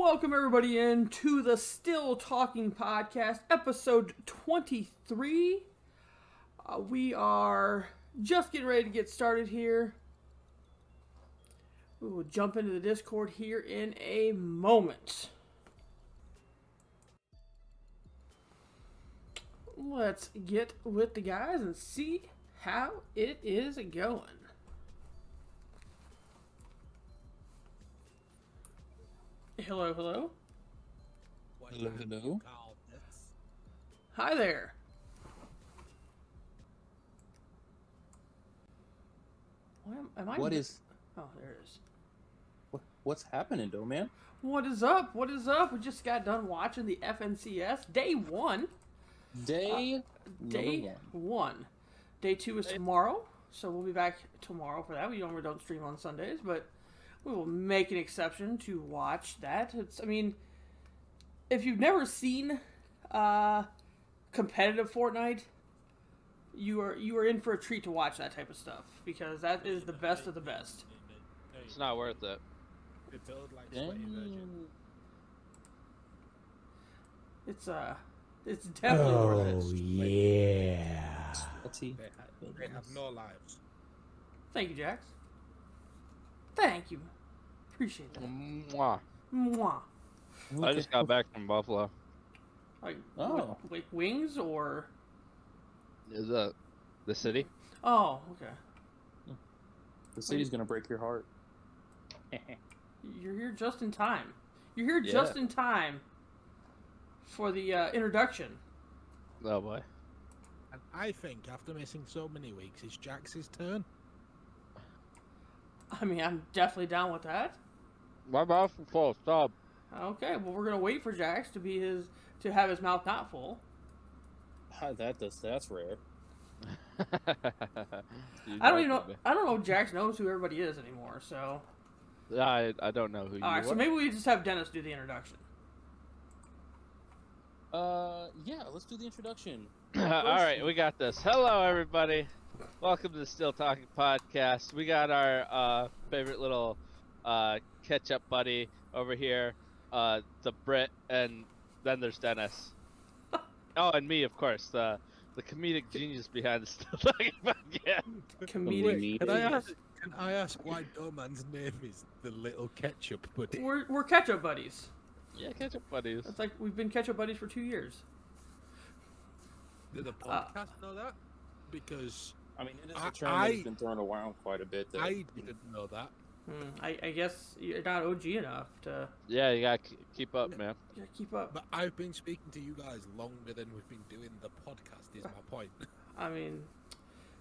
Welcome everybody in to the Still Talking Podcast, episode 23. We are just getting ready to get started here. We will jump into the Discord here in a moment. Let's get with the guys and see how it is going. Hello, hello. Hello. Hi there. What is? Oh, there it is. What's happening, though, man? What is up? What is up? We just got done watching the FNCS day one. Day one. Day two is tomorrow, so we'll be back tomorrow for that. We normally don't stream on Sundays, but we will make an exception to watch that. If you've never seen competitive Fortnite, you are in for a treat to watch that type of stuff because that is the best of the best. It's not worth it. It build like sweaty virgin. It's definitely worth it. Oh yeah. They have no lives. Thank you, Jax. Thank you. Appreciate that. Mwah. Mwah. I just got back from Buffalo. Like, Oh. like wings or? Is that the city? Oh, okay. The city's gonna break your heart. You're here just in time. You're here just in time for the introduction. Oh boy. And I think after missing so many weeks, it's Jax's turn. I mean, I'm definitely down with that. My mouth is full. Stop. Okay, well, we're gonna wait for Jax to have his mouth not full. That's rare. I don't know if Jax knows who everybody is anymore. So. I don't know who you All right, are. so maybe we just have Dennis do the introduction. Yeah, let's do the introduction. All right, we got this. Hello, everybody. Welcome to the Still Talking Podcast. We got our favorite little catch-up buddy over here, the Brit, and then there's Dennis. Oh, and me, of course, the comedic genius behind the Still Talking Podcast. Comedic. Can I ask why Doman's name is the Little Ketchup Buddy? We're ketchup buddies. Yeah, catch-up buddies. It's like we've been ketchup buddies for 2 years. Did the podcast know that? Because I mean, it is a term that's been thrown around quite a bit. I didn't know that. I guess you're not OG enough to. Yeah, you gotta keep up, man. You gotta keep up. But I've been speaking to you guys longer than we've been doing the podcast, is my point. I mean,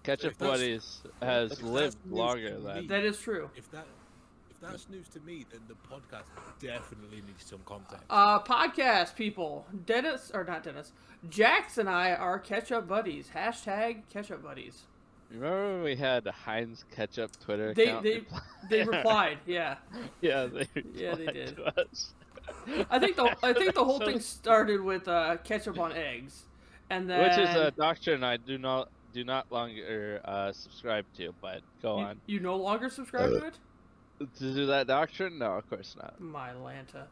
Catch-up if that's- buddies has if lived that's news longer to than. me- that is true. If that's news to me, then the podcast definitely needs some context. Podcast people, not Dennis, Jax and I are ketchup buddies. Hashtag ketchup buddies. Remember when we had Heinz Ketchup Twitter They account? they replied, yeah. Yeah, they did. to us. I think the whole thing started with ketchup on eggs, and then Which is a doctrine I do not longer subscribe to. But go on. You no longer subscribe to it? To do that doctrine? No, of course not. My Lanta.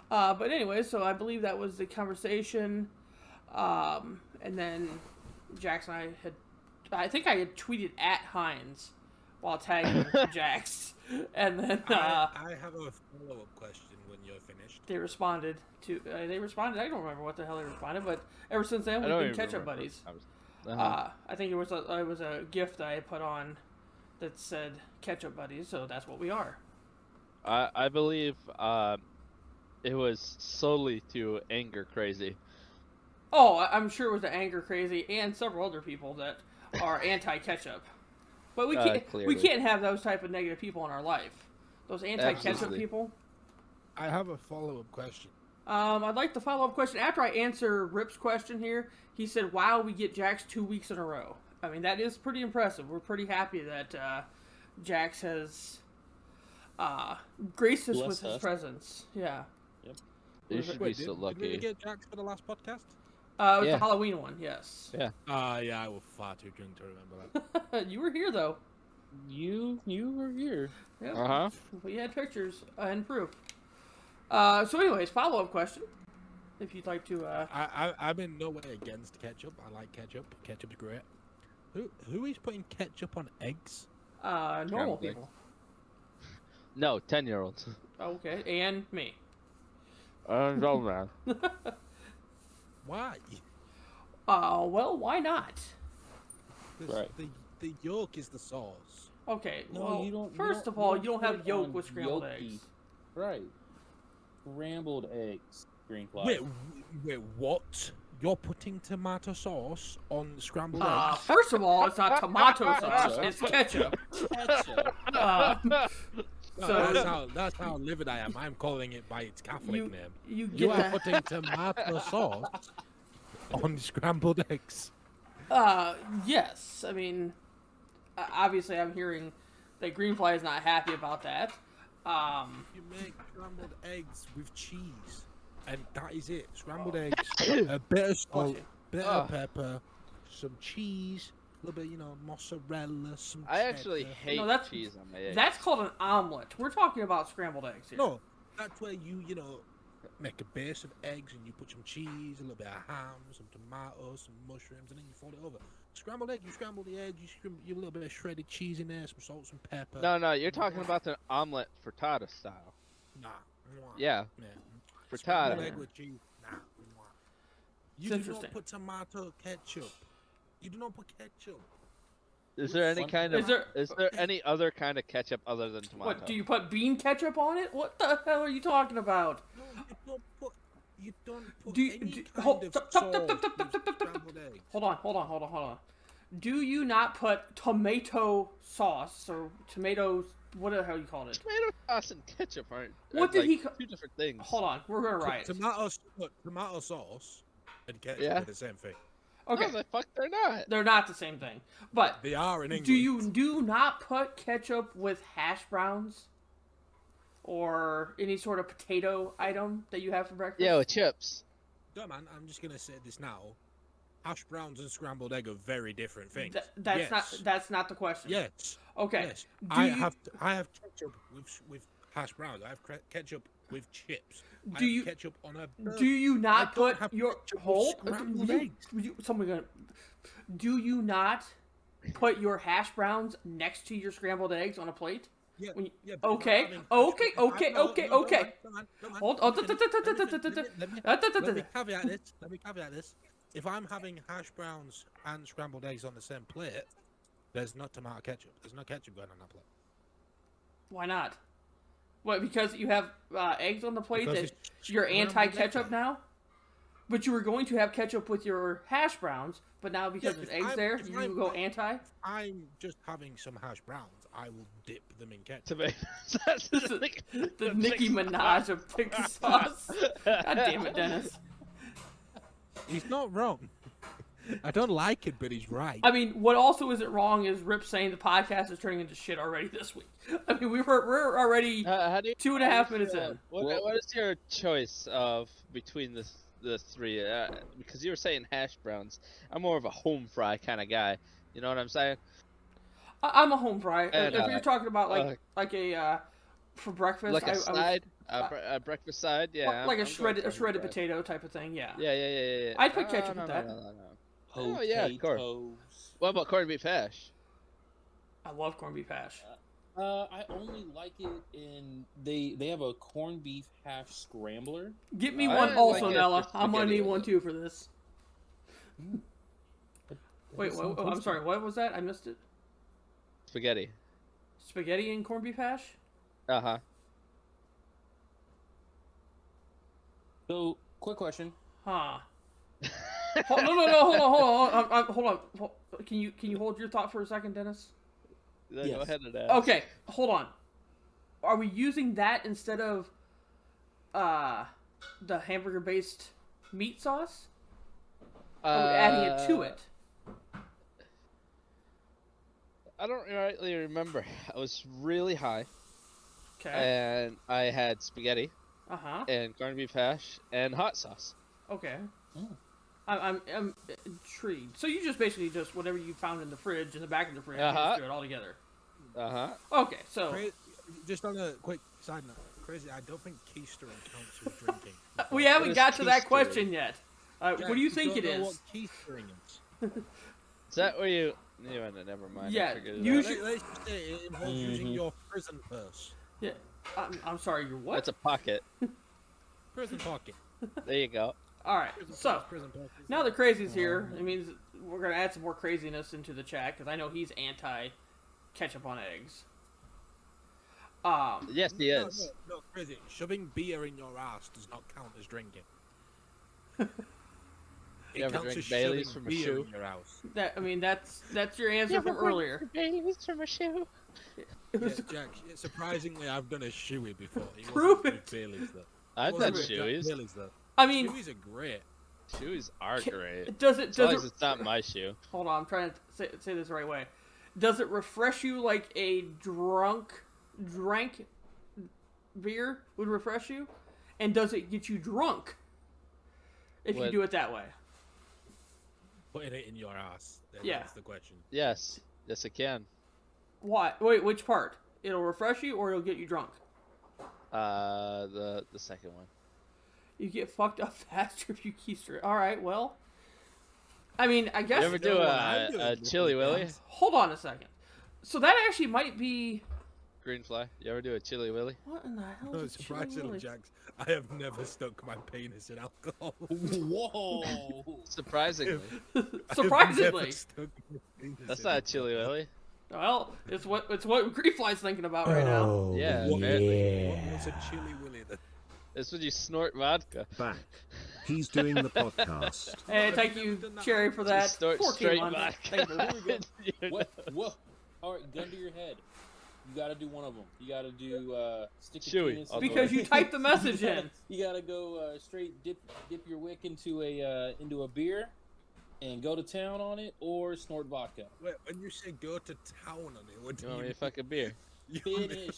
But anyway, so I believe that was the conversation. And then Jax and I had tweeted at Heinz while tagging Jax. And then I have a follow-up question when you're finished. they responded. I don't remember what the hell they responded, but ever since then I we've don't been even ketchup remember. buddies. I think it was a gift that I put on that said ketchup buddies, so that's what we are. I believe it was solely to anger Crazy. Oh, I'm sure it was the Anger Crazy and several other people that are anti-ketchup. But we Clearly. can't have those type of negative people in our life. Those anti-ketchup Absolutely. people. I have a follow-up question. I'd like the follow-up question. After I answer Rip's question here, he said, wow, we get Jax 2 weeks in a row. I mean, that is pretty impressive. We're pretty happy that Jax has graced us with his presence. Yeah. You should be so Did we lucky. get Jax for the last podcast? It was Yeah. the Halloween one, yes. Yeah. Yeah, I was far too drunk to remember that. You were here, though. You were here. Yeah. Uh huh. We had pictures and proof. So anyways, follow-up question. If you'd like to, I'm in no way against ketchup. I like ketchup. Ketchup's great. Who is putting ketchup on eggs? normal Scrambled eggs. people. No, 10-year-olds. Okay, and me. Old man. Why? Well, why not? 'Cause Right. The yolk is the sauce. Okay, No, well, you don't. first you of all, don't you don't put have it yolk on with scrambled yolky. eggs. Right. Scrambled eggs. Green flag. Wait, what? You're putting tomato sauce on scrambled eggs? First of all, it's not tomato sauce, it's ketchup. Ketchup. So That's how livid I am. I'm calling it by its Catholic you name. you You get are that. putting tomato sauce on scrambled eggs. Yes. I mean, obviously, I'm hearing that Greenfly is not happy about that. You make scrambled eggs with cheese, and that is it. Scrambled eggs, a bit of salt, you. bit of pepper, some cheese, a little bit, mozzarella, some I actually cheddar. hate No, that's- cheese on my eggs. That's called an omelet. We're talking about scrambled eggs here. No, that's where you make a base of eggs and you put some cheese, a little bit of ham, some tomatoes, some mushrooms, and then you fold it over. Scrambled egg, you scramble the egg, you a little bit of shredded cheese in there, some salt, some pepper. No, you're talking about the omelet frittata style. Nah. Mwah. Yeah, Yeah. frittata. Scrambled egg with cheese. Nah. Mwah. You It's do interesting. not put tomato ketchup. You do not put ketchup. Is there any kind of? Is Is there any other kind of ketchup other than tomato? What, do you put bean ketchup on it? What the hell are you talking about? No, you don't put Do you- any do- kind hold- of stop, sauce stop, stop, stop, with stop, stop, stop. scrambled eggs. Hold on. Do you not put tomato sauce or tomatoes, what the hell you called it? Tomato sauce and ketchup aren't. What are did like he ca- Two different things. Hold on, we're gonna write. Tomato sauce and ketchup Yeah. are the same thing. Okay, No, the fuck they're not. they're not the same thing. But They are in England. do you do not put ketchup with hash browns? Or any sort of potato item that you have for breakfast? Yeah, with chips. No, man, I'm just gonna say this now. Hash browns and scrambled egg are very different things. That's not the question. Yes. Okay. Yes. Do I you- have ketchup with hash browns. I have ketchup with chips. I Do have you- ketchup on a Do you I not don't put have your ketchup with whole? scrambled eggs. Do you not put your hash browns next to your scrambled eggs on a plate? Yeah, When you- yeah, but if okay, I'm having okay, hash- if I'm- okay, no, okay, no, okay. no, man, no, man. Hold- Let oh, me finish, let me caveat this. If I'm having hash browns and scrambled eggs on the same plate, there's not tomato ketchup. There's no ketchup going on that plate. Why not? What? Because you have eggs on the plate Because that it's you're scrambled anti-ketchup egg. now? But you were going to have ketchup with your hash browns, but now because Yeah, there's if eggs I'm- there, if you I'm- go anti? I'm just having some hash browns. I will dip them in ketchup. Tomatoes. That's The Nicki Minaj of pig sauce. God damn it, Dennis. He's not wrong. I don't like it, but he's right. I mean, what also isn't wrong is Rip saying the podcast is turning into shit already this week. I mean, we're already How do you, 2.5 minutes in. What is your choice of between the three? Because you were saying hash browns. I'm more of a home fry kind of guy. You know what I'm saying? I'm a home fry. And, If you're talking about like a for breakfast, Like a I would- side, a breakfast side. Yeah. like a I'm shredded going for home fry. potato type of thing. Yeah. Yeah. I'd put ketchup with that. No. Oh, yeah, of course. Potatoes. What about corned beef hash? I love corned beef hash. I only like it in they have a corned beef hash scrambler. Get me I one like also, it Nella. for I'm gonna spaghetti need with one it. too for this. Wait, That's I'm tasty. sorry. What was that? I missed it. Spaghetti. Spaghetti and corned beef hash? Uh huh. So, quick question. Huh. No. Hold on. Can you hold your thought for a second, Dennis? Go Yes. ahead and ask. Okay, hold on. Are we using that instead of the hamburger-based meat sauce? Or are we adding it to it? I don't rightly remember. I was really high, Okay. and I had spaghetti Uh-huh. and corned beef hash and hot sauce. Okay. Oh. I'm intrigued. So you just basically just whatever you found in the fridge, in the back of the fridge, you Uh-huh. just do it all together. Uh huh. Okay, so Just on a quick side note, Crazy. I don't think keistering counts as drinking. We What haven't is got to that keistering? question yet. What Jack, do you think don't it know is? What keistering is? Is that where you? Never mind. Yeah, I figured it you out. should- Let's just say it involves using your prison purse. Yeah. I'm sorry. You're what? That's a pocket. Prison pocket. There you go. All right. Prison So purse, prison pocket. now that Crazy's here, it means we're gonna add some more craziness into the chat because I know he's anti ketchup on eggs. Yes, he No, is. no, Crazy. Shoving beer in your ass does not count as drinking. You ever counts drink as Baileys shoving from a beer shoe? in your house. That's your answer from earlier. Baileys from a shoe. It Yeah, was- Jack, surprisingly, I've done a shoey before. It Prove wasn't it. with Baileys, though. I've Wasn't done with Jack shoeys. Baileys, though. I mean, Shoeys are great. Shoeys are great. does it As long does as it? it's not my shoe. Hold on, I'm trying to say this the right way. Does it refresh you like a drank beer would refresh you? And does it get you drunk if you What- do it that way? Putting it in your ass. Yeah. That's the question. Yes. Yes, it can. Why? Wait, which part? It'll refresh you or it'll get you drunk? The second one. You get fucked up faster if you keister. All right, well. I mean, I guess. You ever do know what I'm a doing chili with willy? that. Hold on a second. So that actually might be. Greenfly. You ever do a chili willy? What in the hell No, is a chili surprisingly, willy? Jax, I have never stuck my penis in alcohol. Whoa! Surprisingly. I've never Surprisingly. stuck my penis That's in not a alcohol. chili willy. Well, it's what Greenfly's thinking about right now. Oh, Yeah, What- apparently. What's a chili willy then? That's when you snort vodka. Back. He's doing the podcast. Hey, I've thank never you, done that. Cherry, for You that. snort 14 straight months. vodka. Thank you. You What? know? Whoa! All right, gun to your head. You gotta do one of them. You gotta do stick your Chewy. penis. I'll Because you typed the message in. You gotta go straight dip your wick into a beer, and go to town on it, or snort vodka. Wait, when you say go to town on it, what do You you want me mean? to fuck a beer? You mean-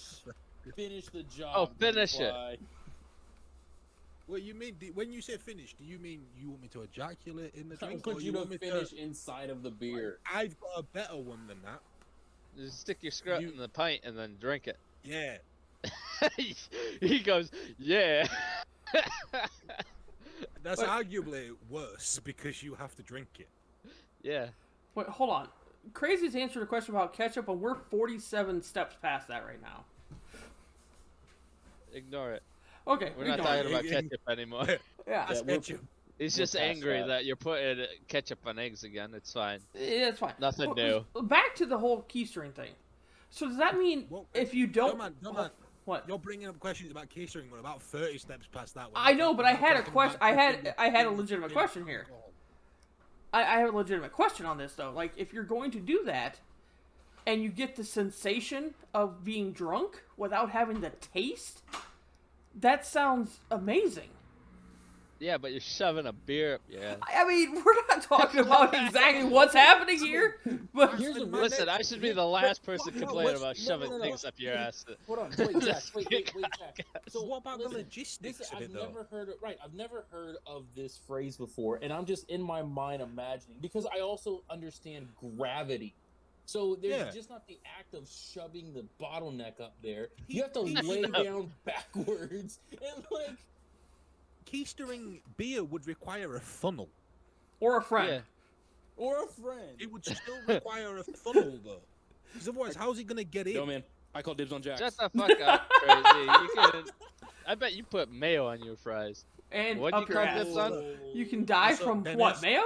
Finish the job. Oh, finish it. Greenfly. What you mean? When you say finish, do you mean you want me to ejaculate in the I drink, want or you you to want me finish to? inside of the beer. I've got a better one than that. Just stick your scrot You- in the pint and then drink it. Yeah. He goes, yeah. That's Wait. arguably worse because you have to drink it. Yeah. Wait, hold on. Crazy's answered a question about ketchup, and we're 47 steps past that right now. Ignore it. Okay, We're not ignore talking it. about ketchup anymore. Yeah, That's we're- ketchup. He's We're just past angry that. that you're putting ketchup on eggs again. It's fine. it's fine. Nothing Well, new. Back to the whole keystering thing. So does that mean Well, if you don't... No man. What? You're bringing up questions about keistering. We're about 30 steps past that one. I know, but I had a Talking question. about I had a drinking legitimate in question here. alcohol. I have a legitimate question on this though. Like, if you're going to do that, and you get the sensation of being drunk without having the taste, that sounds amazing. Yeah, but you're shoving a beer up. Yeah. I mean, we're not talking about exactly what's happening here, but Here's a Listen, I should be the last person no, complaining what's- about no, shoving no, no, things up your ass. Hold on, wait, Jack, wait, Jack. So What about the listen, logistics of I've it, though? never heard of, I've never heard of this phrase before, and I'm just in my mind imagining because I also understand gravity. So there's Yeah. just not the act of shoving the bottleneck up there. You have to lay down backwards and like. Keistering beer would require a funnel. or a friend. Yeah. Or a friend. It would still require a funnel, though. Because otherwise, how's he going to get in? Yo, man, I call dibs on Jack. Shut the fuck up, crazy. You can, I bet you put mayo on your fries. And What'd up you your call ass. this on? You can die So, from Dennis- what, mayo?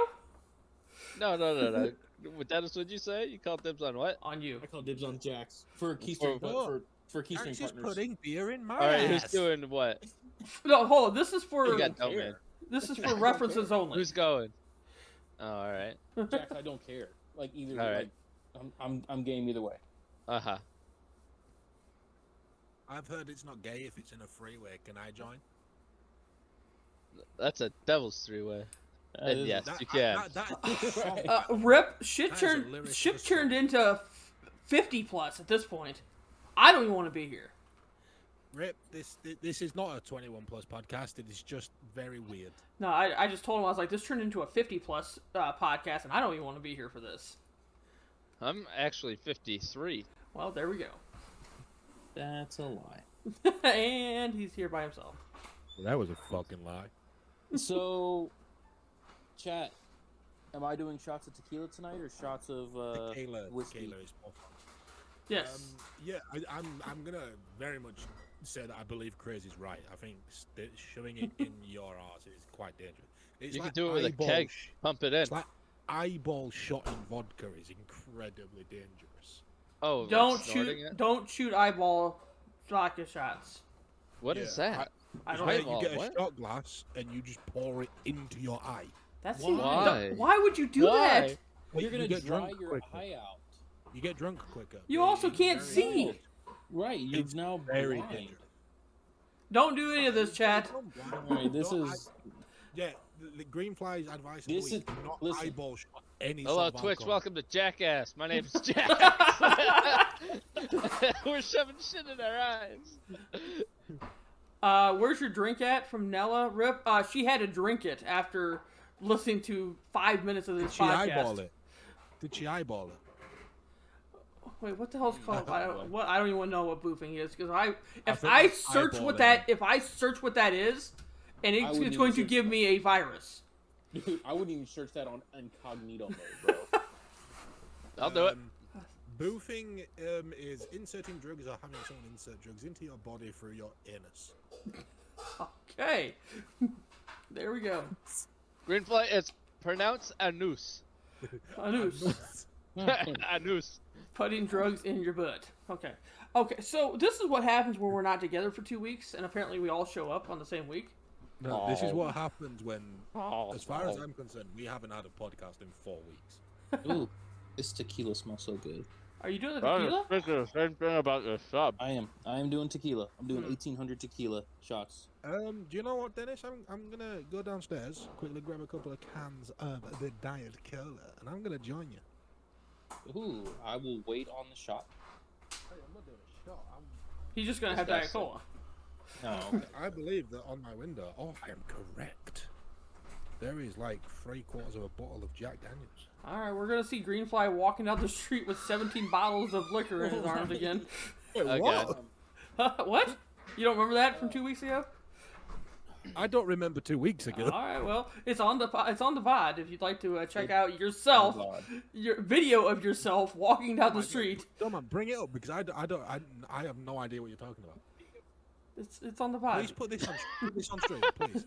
No. What Dennis, would you say? You call dibs on what? On you. I call dibs on Jack's for keystone for keystone Jax is partners. putting beer in my All right, ass. who's doing what? No, hold on. This is for You got care. dumb man. this is for references only. Who's going? Oh, all right. Jack, I don't care. Like either All way, right. like, I'm game either way. Uh huh. I've heard it's not gay if it's in a freeway. Can I join? That's a devil's three-way. And yes, That- you can. that song, Rip, shit That is a turned lyric shit to the turned song. into 50 plus at this point. I don't even want to be here. Rip, this is not a 21 plus podcast. It is just very weird. No, I just told him I was like, this turned into a 50 plus podcast, and I don't even want to be here for this. I'm actually 53. Well, there we go. That's a lie. And he's here by himself. That was a fucking lie. So, chat, am I doing shots of tequila tonight or shots of Tequila whiskey? is more fun. Yes. Yeah, I'm gonna very much say that I believe Crazy's right. I think shoving it in your arse is quite dangerous. It's You like can do it with a eyeball keg. Pump it in. It's like eyeball shot in vodka is incredibly dangerous. Oh, like Don't snorting shoot. it? Don't shoot eyeball vodka shots. What is Yeah, that? I don't Where know. Eyeball, you get a what? shot glass and you just pour it into your eye. That's Why? Why would you do Why? that? You're gonna get dry drunk your quicker. eye out. You get drunk quicker. You It- also it's can't very see. dangerous. Right, you've It's now very blind. dangerous. Don't do any of this, chat. Right, this Don't is Yeah, the Greenfly's advice This is is- do not listen. eyeball shot any Hello, sort of Twitch. alcohol. Welcome to Jackass. My name's Jackass. We're shoving shit in our eyes. Where's your drink at from Nella? Rip. She had to drink it after listening to 5 minutes of Did this she eyeball podcast. it? Did she eyeball it? Wait, what the hell's called? I don't even know what boofing is because if think I it's search what eyeballing. that if I search what that is, and I it's wouldn't going even to give me a virus. Dude, I wouldn't even search that on incognito mode, bro. I'll do it. Boofing is inserting drugs or having someone insert drugs into your body through your anus. Okay, there we go. Greenfly is pronounced anus. Anus. Anus. Putting drugs in your butt. Okay. Okay, so this is what happens when we're not together for 2 weeks, and apparently we all show up on the same week. No, this is Oh. what happens when, Oh, as far as oh. I'm concerned, we haven't had a podcast in 4 weeks. Ooh, this tequila smells so good. Are you doing the I tequila? was thinking the same thing about your sub. I am doing tequila. I'm doing 1800 tequila shots. Do you know what, Dennis? I'm gonna go downstairs, quickly grab a couple of cans of the Diet Cola, and I'm gonna join you. Ooh, I will wait on the shot. Hey, I'm not doing a shot. He's just gonna have Diet Cola. No. I believe that on my window. Oh, I am correct. There is like 3/4 of a bottle of Jack Daniels. All right, we're gonna see Greenfly walking down the street with 17 bottles of liquor in his arms again. Wait, Okay. what? What? You don't remember that from 2 weeks ago? I don't remember 2 weeks ago. All right, well, it's on the pod. If you'd like to check out yourself, God. your video of yourself walking down the street. Come on, bring it up because I have no idea what you're talking about. It's on the pod. Please put this on stream, please.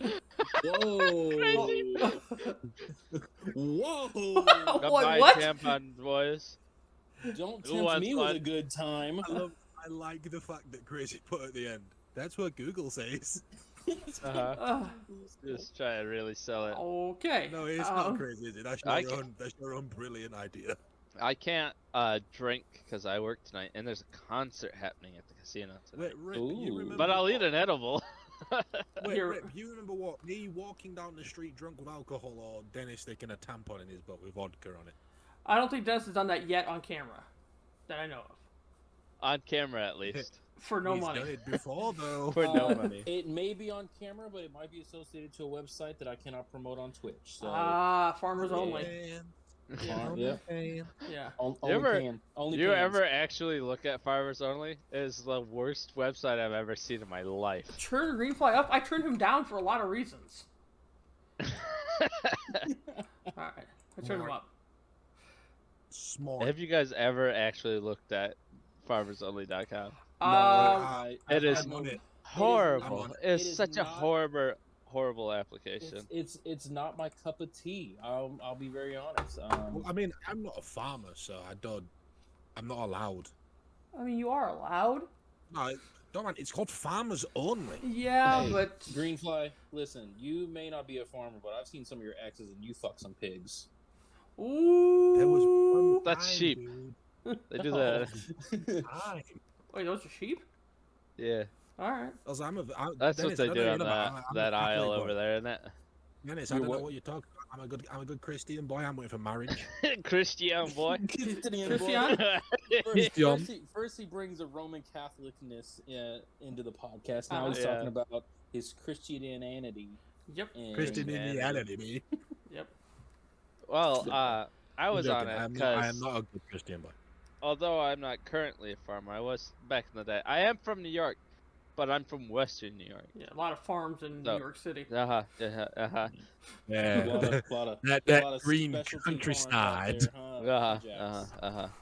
Whoa. Whoa. Come What- by what? tampon, boys. Don't Who tempt wants me with one? a good time. I like the fact that Crazy put at the end. That's what Google says. Uh-huh. Uh, Just try to really sell it. okay. No, it's not crazy, is it? That's I your ca- own. That's your own brilliant idea. I can't drink because I work tonight, and there's a concert happening at the casino tonight. Wait, Rip, Ooh. you remember? But I'll eat an edible. Wait, You're- Rip, you remember what? Me walking down the street drunk with alcohol, or Dennis sticking a tampon in his butt with vodka on it? I don't think Dennis has done that yet on camera, that I know of, On camera, at least. for no He's money. done it before, though. For no Uh, money. It may be on camera, but it might be associated to a website that I cannot promote on Twitch. So Farmers only. yeah. Yeah. Only ever- can. Only You cans. ever actually look at Farmers Only? It's the worst website I've ever seen in my life. Turn Greenfly up. I turned him down for a lot of reasons. All right, I turned him up. Smart. Have you guys ever actually looked at farmersonly.com? It is I'm on it. horrible. I'm on It's it is such a not- horrible application. It's not my cup of tea. I'll be very honest. Well, I mean, I'm not a farmer, so I'm not allowed. I mean, you are allowed. No, don't mind. It's called Farmers Only. Yeah, Hey, but Greenfly, listen, you may not be a farmer, but I've seen some of your exes and you fuck some pigs. ooh. There was one That's time, sheep. dude, They do that. time. Wait, those are sheep. Yeah, All right. Because that's Dennis, what I they don't do know on you know, that, I'm a that aisle Catholic over boy. there, isn't it? Dennis, I You're don't know what? what you're talking about. I'm a good Christian boy. I'm waiting for marriage. Christian boy. Christian? First he brings a Roman Catholicness into the podcast. Now he's Yeah. talking about his Christianity. Yep. And Christianity. Yep. Well, I was on it I am because not a good Christian boy. although I'm not currently a farmer, I was back in the day. I am from New York, but I'm from Western New York. Yeah, a lot of farms in So- New York City. Uh-huh. Yeah, that lot of green specialty countryside. farms out there, huh, Jax?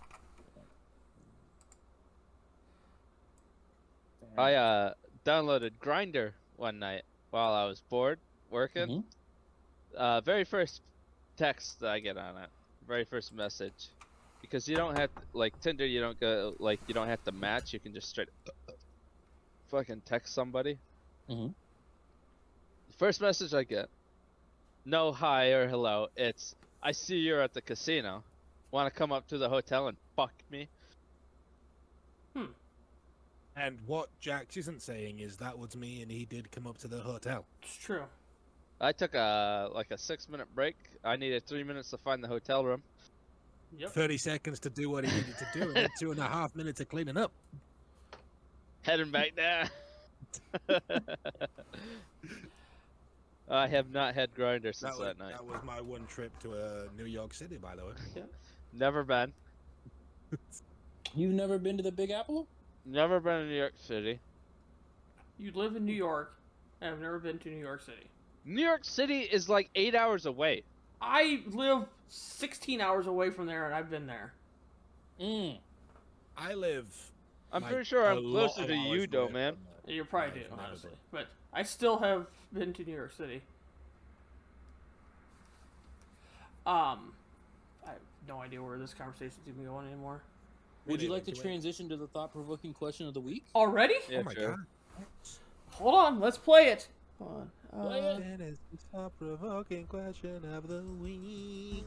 I downloaded Grinder one night while I was bored working. Very first text that I get on it, very first message, because you don't have to, like Tinder, you don't go like you don't have to match. You can just straight fucking text somebody. Mhm. First message I get, no hi or hello. It's I see you're at the casino. Want to come up to the hotel and fuck me? And what Jax isn't saying is that was me, and he did come up to the hotel. It's true. I took a 6-minute break. I needed 3 minutes to find the hotel room. Yep. 30 seconds to do what he needed to do, and then 2.5 minutes of cleaning up. Heading back there. I have not had Grinder since that night. That was my one trip to New York City, by the way. Never been. You've never been to the Big Apple? Never been in New York City. You live in New York, and I've never been to New York City. New York City is like 8 hours away. I live 16 hours away from there, and I've been there. I live. I'm like, pretty sure a I'm lot closer of to hours you, though, away man. from that. You probably I've do, never honestly. been. But I still have been to New York City. I have no idea where this conversation's even going anymore. Would you Really like to into it. transition to the thought-provoking question of the week? Already? Yeah, Oh my sure. god. Hold on, let's play it. Hold on. Play it. That is the thought-provoking question of the week.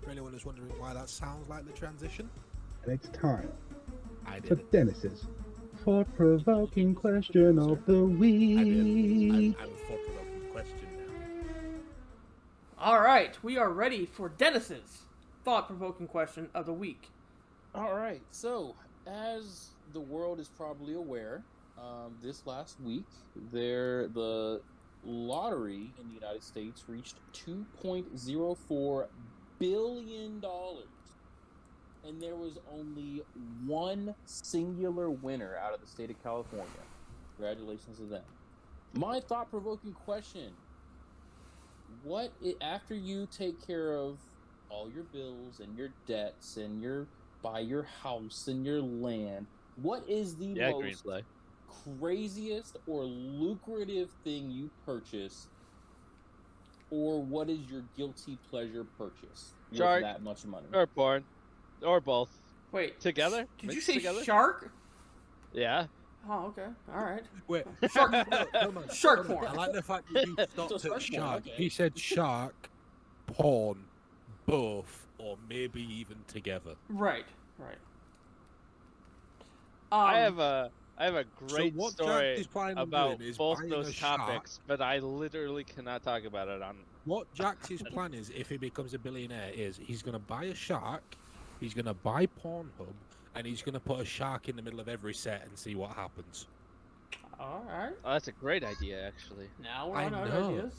For anyone who's wondering why that sounds like the transition, And it's time I for did it. Dennis's thought-provoking question of the I did. week. I'm a thought-provoking question now. All right, we are ready for Dennis's thought-provoking question of the week. All right. So, as the world is probably aware, this last week, the lottery in the United States reached $2.04 billion, and there was only one singular winner out of the state of California. Congratulations to them. My thought-provoking question: after you take care of all your bills and your debts and buy your house and your land, what is the Yeah, green most flag. craziest or lucrative thing you purchase, or what is your guilty pleasure purchase with Shark. that much money? Or porn. Or both. Wait, Together? Did you Mixed say together? shark? Yeah. Oh, okay. All right. Wait, Shark- hold on, shark hold on. porn. I like the fact that you So stopped shark at porn, shark. okay. He said shark, porn, both, or maybe even together. Right. I have a great what story Jack is planning on about doing is both buying those a shark. topics, but I literally cannot talk about it on. What Jax's plan is, if he becomes a billionaire, is he's going to buy a shark, he's going to buy Pornhub, and he's going to put a shark in the middle of every set and see what happens. All right. Oh, that's a great idea, actually. Now we're I on our know. ideas.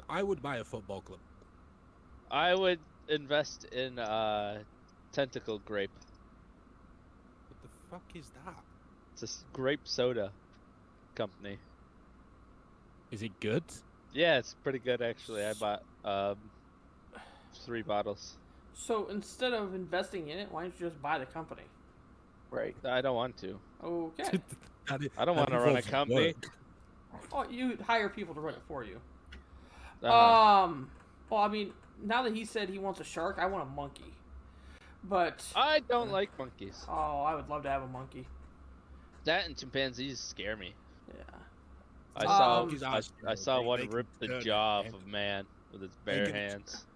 I would buy a football club. I would invest in Tentacle Grape. What the fuck is that? It's a grape soda company. Is it good? Yeah, it's pretty good actually. I bought 3 bottles. So instead of investing in it, why don't you just buy the company? Right. I don't want to. Okay. I don't want to run a involves company. work. Oh, you hire people to run it for you. Uh, Well, I mean, now that he said he wants a shark, I want a monkey. But I don't like monkeys. oh, I would love to have a monkey. That and chimpanzees scare me. Yeah. I saw Monkeys are I saw scary. one They can rip the turn jaw and- off of man with its They bare can- hands.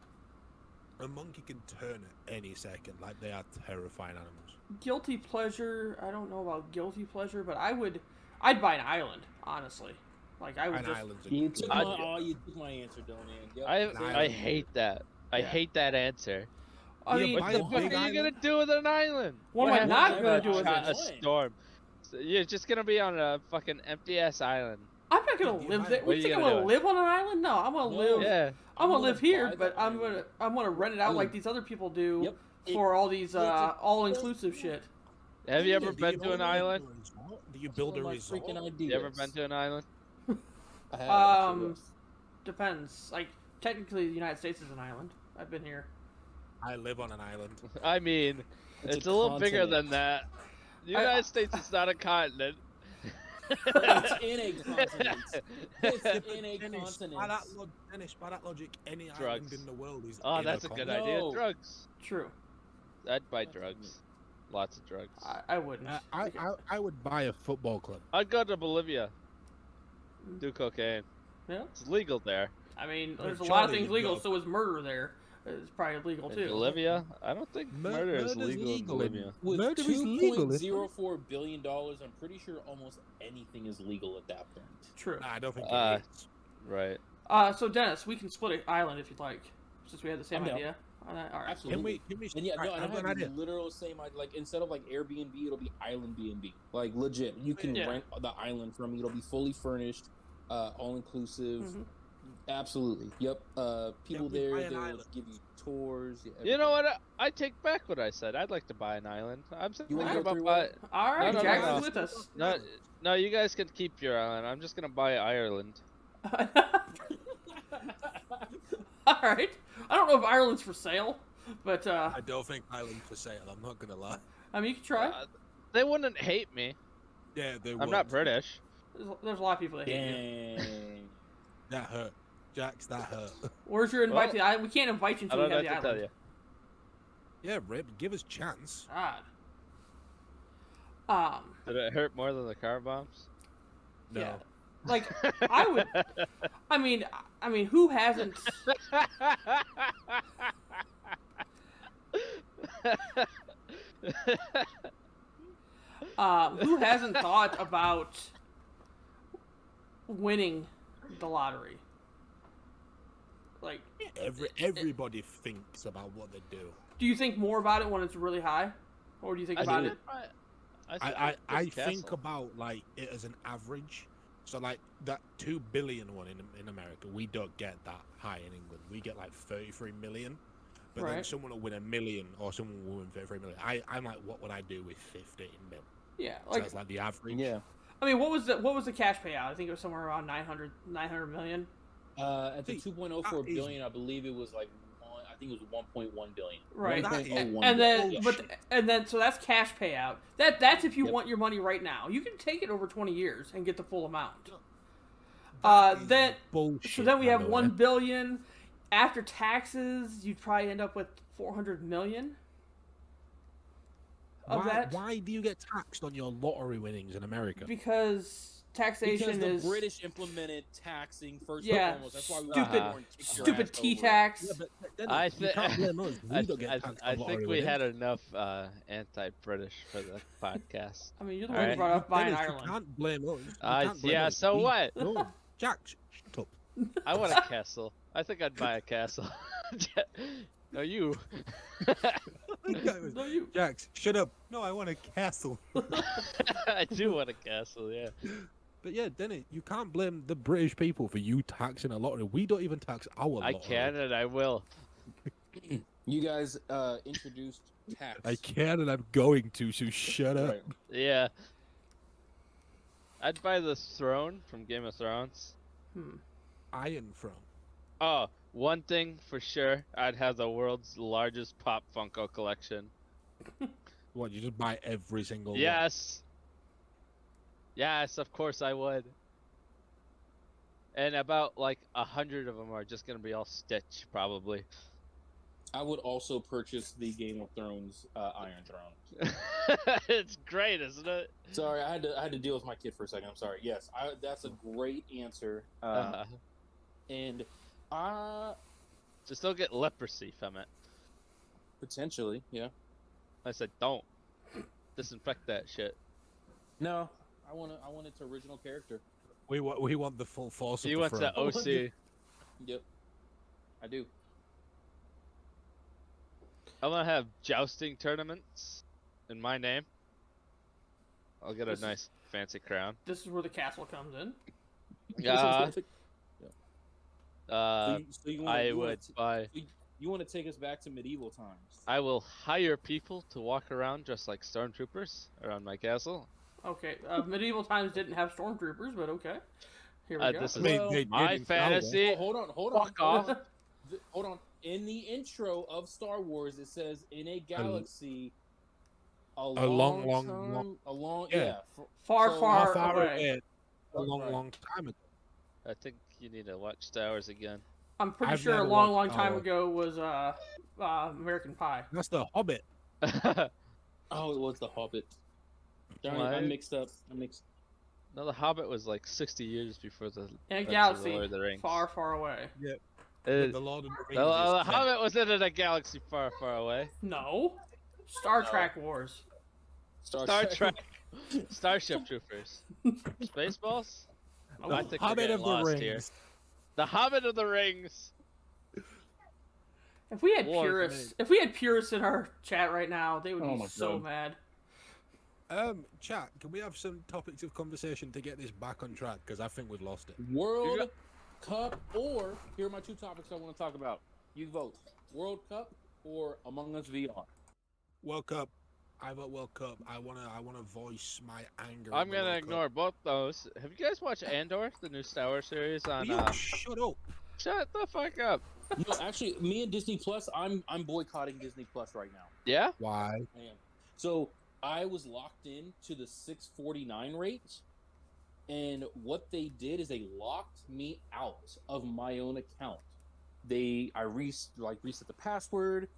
A monkey can turn at any second. Like, they are terrifying animals. Guilty pleasure. I don't know about guilty pleasure, but I'd buy an island, honestly. Like I would An just. island's a You good took, I- my, you took my answer, Donnie. Yep. I hate that. I Yeah. hate that answer. I Yeah, mean, buy What a the fuck are big you island? gonna do with an island? What am I not happened gonna if do with caught it? a storm? So you're just gonna be on a fucking empty ass island. I'm not gonna You live might- there. what We are you think I'm gonna gonna do? live on an island? No, I'm gonna No. live. Yeah. I'm gonna gonna live here, buy but the I'm island. gonna rent it out Mm. like these other people do Yep. for all these it's a- all inclusive shit. Have you ever Do been to an build a island? resort? Do you build a Some of my resort? freaking ideas. You ever been to an island? I have, actually, yes. Depends. Like, technically, the United States is an island. I've been here. I live on an island. I mean, It's it's a a little bigger continent. than that. The United States is not a continent. It's in a continent. It's in a Dennis, continent. Dennis, by that logic, any Drugs. island in the world is Oh, in that's a good continent. idea. No. Drugs. True. I'd buy drugs. Lots of drugs. I wouldn't. I would buy a football club. I'd go to Bolivia. Do cocaine. Yeah. It's legal there. I mean, Well, there's a lot of Charlie, things you legal, go. so is murder there. It's probably legal In too. Bolivia? I don't think murder is murder's legal in legal in- Bolivia. With Murder is legal, isn't it? $2.04 billion, I'm pretty sure almost anything is legal at that point. True. Nah, I don't think Uh, it is. Right. So Dennis, we can split an island if you'd like, since we had the same I'm down. idea. All right. Absolutely. Can we? And yeah, no, Alright, and I've I got an have idea. literal same idea. Like instead of like Airbnb, it'll be Island B&B. Like legit, you can Yeah. rent the island from me. It'll be fully furnished, all inclusive. Mhm. Absolutely. Yep. People we there, buy an they'll island. give you tours. You know what? I take back what I said. I'd like to buy an island. I'm You wanna thinking go about through buy. All right, No, no, Jackson's no. with us. No, no, you guys can keep your island. I'm just gonna buy Ireland. All right. I don't know if Ireland's for sale, but I don't think Ireland's for sale. I'm not gonna lie. I mean, you can try. They wouldn't hate me. Yeah, they I'm not would. British. There's a lot of people that hate you. Dang. That hurt, Jax. That hurt. Where's your invite Well, to the island? We can't invite you I until don't we know have what the to tell island. you. Yeah, Rip, give us chance. God. Did it hurt more than the car bombs? No. Yeah. Like I would. I mean, who hasn't? Who hasn't thought about winning the lottery? Like, Everybody thinks about what they do. do you think more about it when it's really high, or do you think I about think it? I think about like it as an average. So like that 2 billion one in America, we don't get that high in England. We get like 33 million. But then Right. someone will win a million or someone will win 33 million. I'm like, what would I do with 15 mil? Yeah, So like that's like the average. Yeah. I mean, what was the cash payout? I think it was somewhere around 900 million. At the See, 2.04 that is- billion, I believe it was like I think it was 1.1 billion. Right. That is- 1.01 And then, billion. but so that's cash payout. That's if you Yep. want your money right now. You can take it over 20 years and get the full amount. That is Then bullshit, so then we by have the 1 way. billion after taxes. You'd probably end up with 400 million of that Why do you get taxed on your lottery winnings in America? because taxation Because the is British implemented taxing first Yeah, and foremost. That's why we stupid- were born, kicked your stupid ass T over it. tax. Yeah, but then I you thi- can't blame us. We I, don't get I, taxed I on lottery think we winnings. had enough anti-British for the podcast. I mean, you're the one who Alright. brought up buying Dennis, Ireland. You can't blame us. You can't blame Yeah, us. so We- what? No, Jack, shut up. I want a castle. I think I'd buy a castle. No, you. No, you. Jax, shut up. No, I want a castle. I do want a castle, yeah. But yeah, Dennis, you can't blame the British people for you taxing a lottery. We don't even tax our I lottery. can and I will. You guys introduced tax. I can and I'm going to, so shut up. Right. Yeah. I'd buy the throne from Game of Thrones. Iron Throne. Oh, one thing for sure, I'd have the world's largest Pop Funko collection. What, you just buy every single one? Yes. Yes, of course I would. And about like 100 of them are just gonna be all Stitch, probably. I would also purchase the Game of Thrones Iron Throne. It's great, isn't it? Sorry, I had to deal with my kid for a second. I'm sorry. Yes, that's a great answer. And Just don't get leprosy from it. potentially, yeah. I said don't. Disinfect that shit. No, I want its original character. We want the full force He of wants the the throne. OC. Yep, I do. I'm gonna have jousting tournaments in my name. I'll get a This- nice fancy crown. This is where the castle comes in. Yeah. So you wanna I do would buy. You want to take us back to medieval times? I will hire people to walk around just like stormtroopers around my castle. Okay, medieval times didn't have stormtroopers, but okay. Here we go. This is Well, they my did in Star Wars. fantasy. Hold on. Fuck off. Hold on. In the intro of Star Wars, it says in a galaxy a long, yeah. Far, so far, How far away. away? A long, Right. long time ago. I think you need to watch Star Wars again. I'm pretty I've sure a never long, watched long time Star ago was American Pie. That's the Hobbit. Oh, it was the Hobbit. Darn it, What? I mixed up. No, The Hobbit was like 60 years before the In a Adventures of the galaxy Lord of the Rings. far, far away. It- The Lord of the Rings. the is Hobbit wasn't in a galaxy far, far away. No. Star Trek Wars. Star Trek, Starship Troopers, Spaceballs. Oh, I think we're Hobbit getting of the lost Rings. here. The Hobbit of the Rings. If we had War for purists, if we had purists in our chat right now, they would Oh be my so God. mad. Chat, can we have some topics of conversation to get this back on track? Because I think we've lost it. World Cup, or here are my two topics I want to talk about. You vote: World Cup or Among Us VR. World Cup. I vote World Cup. I wanna voice my anger. I'm on the gonna World ignore Cup. both those. Have you guys watched Andor, the new Star Wars series Will on? you shut up? Shut the fuck up. No, actually, me and Disney Plus, I'm boycotting Disney Plus right now. Yeah. Why? I am. So I was locked in to the $6.49 rate, and what they did is they locked me out of my own account. I reset the password.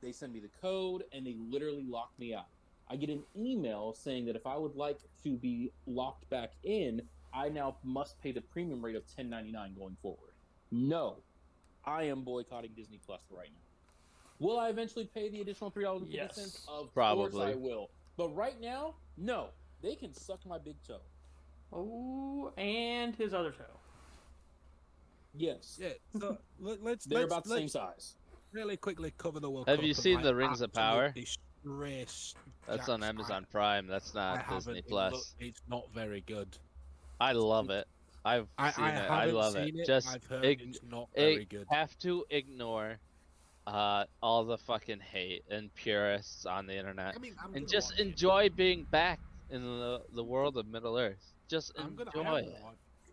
They send me the code, and they literally locked me out. I get an email saying that if I would like to be locked back in, I now must pay the premium rate of $10.99 going forward. No, I am boycotting Disney Plus right now. Will I eventually pay the additional $3.50? Yes. Of Probably. course I will. But right now, no. They can suck my big toe. Oh, and his other toe. Yes. Yeah. So let's They're let's, about the same let's size. really quickly cover the World Have Cup. you and seen my The Rings of absolute Power? Disgrace. That's on Jack Amazon Spider. Prime. That's I not haven't. Disney It Plus. it's not very good. I love it. I've seen I it. haven't I love seen it. it. Just I've heard ign- it's not very good. have to ignore all the fucking hate and purists on the internet, I mean, I'm and gonna just watch it. enjoy being back in the world of Middle Earth. Just I enjoy am it.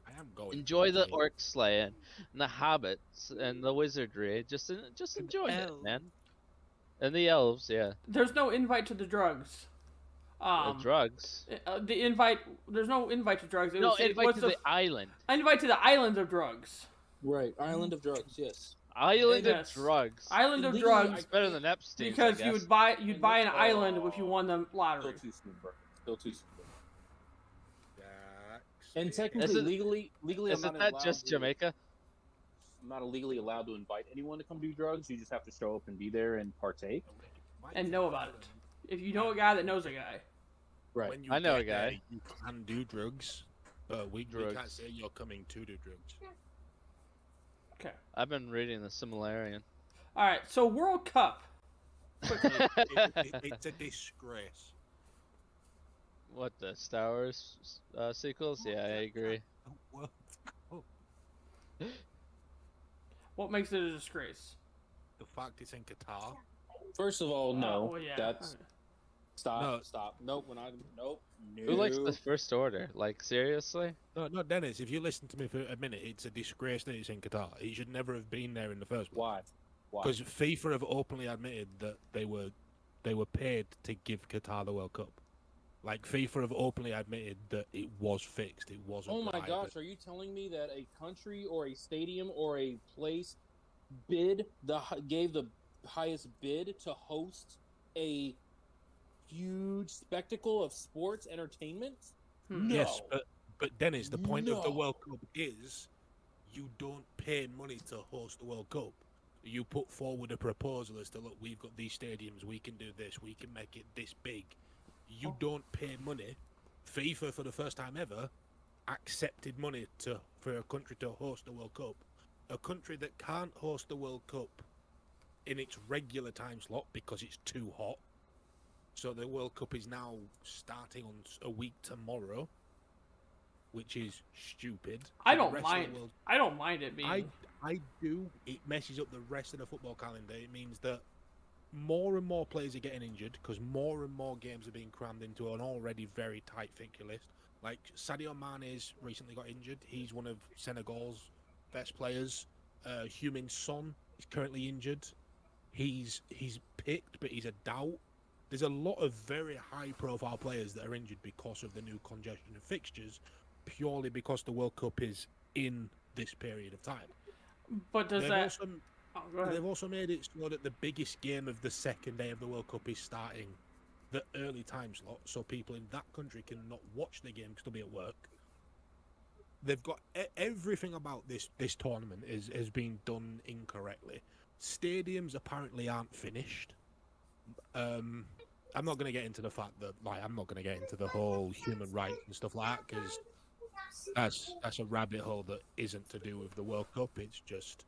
I am going. Enjoy the to. orc slaying, and the hobbits, and the wizardry. Just enjoy it, man. And the elves, yeah. There's no invite to the drugs. Drugs. The invite. There's no invite to drugs. It No, was, invite what's to the island. invite to the island of drugs. Right. Island of Drugs, yes. Island Yes. of drugs. Island of Legally, drugs. It's better than Epstein's, Because I you guess. would buy And an that's- island if you won the Still lottery. too soon, bro. Still too soon. Jack And Spider. technically, Isn't- legally, I'm Isn't not that allowed just to- Jamaica? I'm not illegally allowed to invite anyone to come do drugs. You just have to show up and be there and partake. And know about it. If you know a guy that knows a guy. Right. When you I know get a guy. there, you can do drugs, but we can't Drugs. say you're coming to do drugs. Okay. I've been reading the Similarian. All right. So World Cup. It's a disgrace. What, the Star Wars sequels? Yeah, I agree. Well, What makes it a disgrace? the fact it's in Qatar. First of all, no. well, yeah. That's stop. No. Stop. Nope. When I nope. No. Who likes the First Order? Like, seriously? No, Dennis. If you listen to me for a minute, it's a disgrace that it's in Qatar. It should never have been there in the first place. Why? Why? Because FIFA have openly admitted that they were paid to give Qatar the World Cup. Like FIFA have openly admitted that it was fixed. It wasn't. Oh my private. gosh! Are you telling me that a country or a stadium or a place gave the highest bid to host a huge spectacle of sports entertainment? Hmm. No. Yes, but Dennis, the point of the No. World Cup is you don't pay money to host the World Cup. You put forward a proposal as to, look, we've got these stadiums, we can do this, we can make it this big. You don't pay money. FIFA, for the first time ever, accepted money for a country to host the World Cup. A country that can't host the World Cup in its regular time slot because it's too hot. So the World Cup is now starting on a week tomorrow. which is stupid. I For the don't rest of the mind. world- I don't mind it being. I do. It messes up the rest of the football calendar. It means that more and more players are getting injured because more and more games are being crammed into an already very tight fixture list. Like Sadio Mane's recently got injured. He's one of Senegal's best players. Heung-min Son is currently injured. He's picked, but he's a doubt. There's a lot of very high-profile players that are injured because of the new congestion of fixtures, purely because the World Cup is in this period of time. But does They've that? also, Oh, go ahead. they've also made it so that the biggest game of the second day of the World Cup is starting the early time slot, so people in that country can not watch the game because they'll be at work. They've got everything about this tournament has been done incorrectly. Stadiums apparently aren't finished. I'm not going to get into the fact that I'm not going to get into the whole human rights and stuff like that because that's a rabbit hole that isn't to do with the World Cup. It's just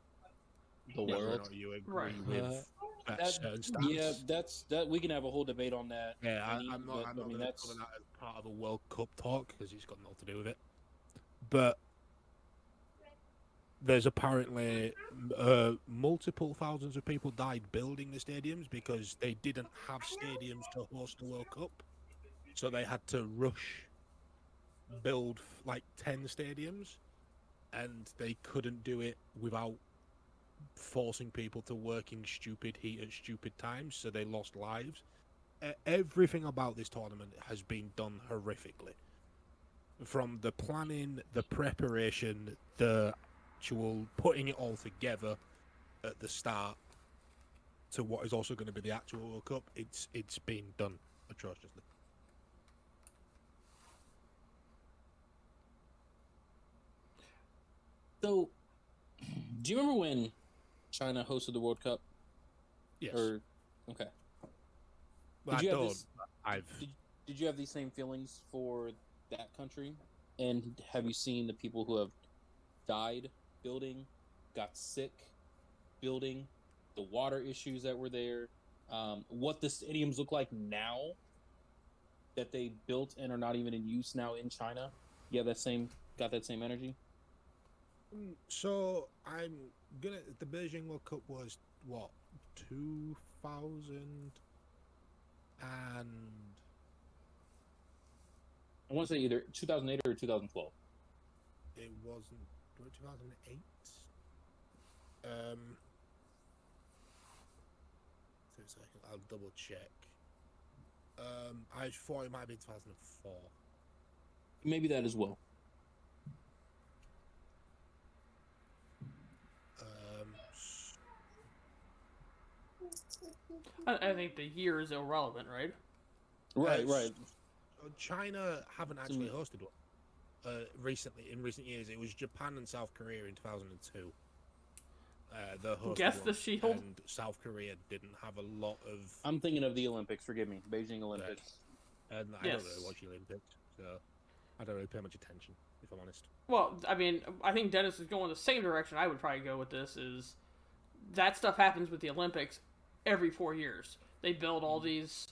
The whether or world. not you agree Right. with that That- certain stance. Yeah, that's that. We can have a whole debate on that. Yeah, Andy, I'm but, not I going mean, to that's cover that as part of a World Cup talk because it's got nothing to do with it. But there's apparently multiple thousands of people died building the stadiums because they didn't have stadiums to host the World Cup, so they had to rush build like 10 stadiums, and they couldn't do it without forcing people to work in stupid heat at stupid times, so they lost lives. Everything about this tournament has been done horrifically. From the planning, the preparation, the actual putting it all together at the start to what is also going to be the actual World Cup, it's been done atrociously. so. Do you remember when China hosted the World Cup? Yes. Or okay. Well, Did you I have don't. this- I've Did you have these same feelings for that country? And have you seen the people who have died building, got sick building, the water issues that were there, what the stadiums look like now that they built and are not even in use now in China? Yeah, got that same energy. So I'm gonna. The Beijing World Cup was what 2000 and I want to say either 2008 or 2012. it wasn't 2008. 2 seconds. I'll double check. I thought it might be 2004. Maybe that as well. I think the year is irrelevant, right? Right, Yes. right. China haven't actually hosted one. Recently, in recent years, it was Japan and South Korea in 2002. The hosted Guess one, the Shield. and South Korea didn't have a lot of. I'm thinking of the Olympics. Forgive me, Beijing Olympics. And I Yes. don't really watch the Olympics, so I don't really pay much attention, if I'm honest. Well, I mean, I think Dennis is going the same direction I would probably go with this. Is that stuff happens with the Olympics every 4 years? They build all these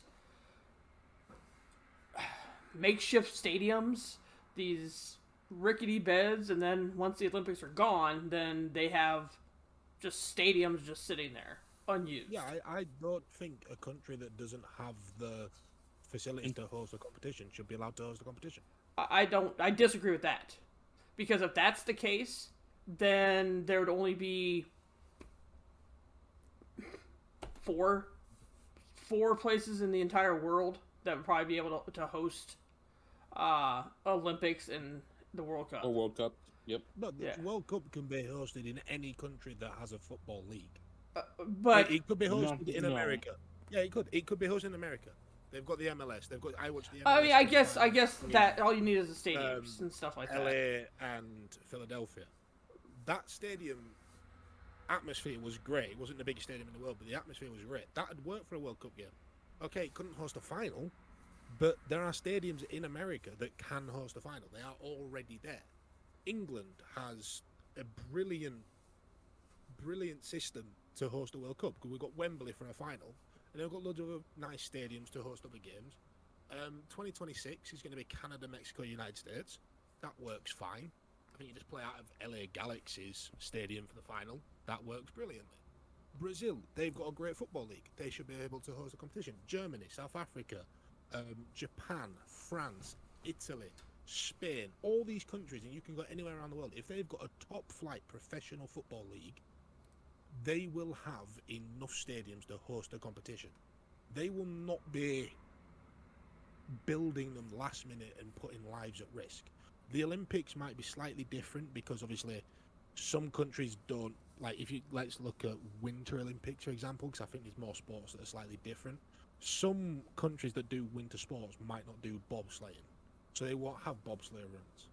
makeshift stadiums, these rickety beds, and then once the Olympics are gone, then they have just stadiums just sitting there unused. Yeah, I don't think a country that doesn't have the facilities to host a competition should be allowed to host a competition. I disagree with that, because if that's the case, then there would only be four places in the entire world that would probably be able to host Olympics and the World Cup. Or World Cup. Yep. No, the Yeah. World Cup can be hosted in any country that has a football league. But It could be No, hosted in no. America. Yeah, it could. It could be hosted in America. They've got the MLS. I watch the MLS. I mean, I guess sometimes that all you need is the stadiums and stuff like in that. LA and Philadelphia. That stadium atmosphere was great. It wasn't the biggest stadium in the world, but the atmosphere was great. That would work for a World Cup game. Okay, it couldn't host a final, but there are stadiums in America that can host a final. They are already there. England has a brilliant system to host a World Cup. We've got Wembley for a final, and they've got loads of nice stadiums to host other games. 2026 is going to be Canada, Mexico, United States. that works fine. I think you just play out of LA Galaxy's stadium for the final. That works brilliantly. Brazil, they've got a great football league. They should be able to host a competition. Germany, South Africa, Japan, France, Italy, Spain, all these countries, and you can go anywhere around the world. If they've got a top-flight professional football league, they will have enough stadiums to host a competition. They will not be building them last minute and putting lives at risk. The Olympics might be slightly different because obviously some countries don't, like if you, let's look at Winter Olympics for example, because I think there's more sports that are slightly different. Some countries that do winter sports might not do bobsleighing, so they won't have bobsleigh runs,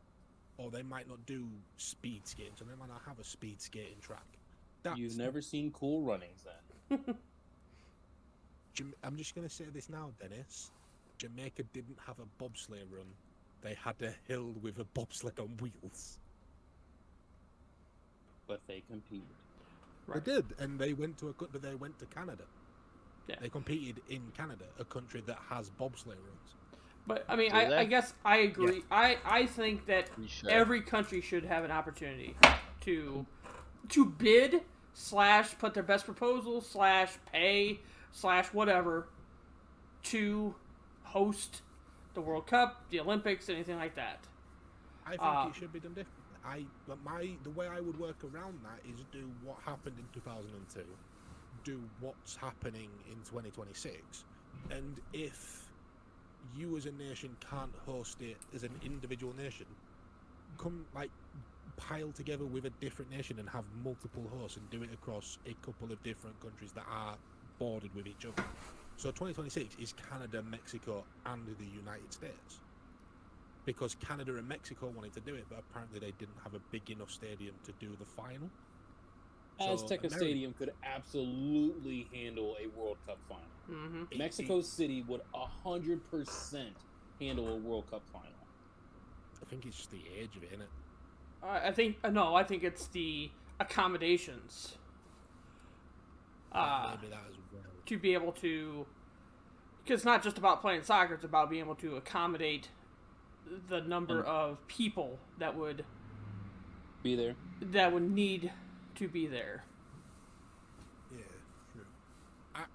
or they might not do speed skating, so they might not have a speed skating track. You've never seen Cool Runnings then. I'm just going to say this now, Dennis. Jamaica didn't have a bobsleigh run. They had a hill with a bobsled on wheels. But they competed. Right. They did, and they went to Canada. Yeah. They competed in Canada, a country that has bobsleigh runs. But I mean, Do they? I guess I agree. Yeah. I think that You should. every country should have an opportunity to bid / put their best proposal / pay / whatever to host the World Cup, the Olympics, anything like that. I think it should be done differently. The way I would work around that is do what happened in 2002, do what's happening in 2026, and if you as a nation can't host it as an individual nation, come pile together with a different nation and have multiple hosts and do it across a couple of different countries that are bordered with each other. So 2026 is Canada, Mexico, and the United States. Because Canada and Mexico wanted to do it, but apparently they didn't have a big enough stadium to do the final. Azteca Stadium could absolutely handle a World Cup final. Mm-hmm. Mexico City would 100% handle a World Cup final. I think it's just the age of it, isn't it? I think it's the accommodations. Maybe that as well. To be able to, because it's not just about playing soccer; it's about being able to accommodate the number of people that would Be there. need to be there. Yeah, true.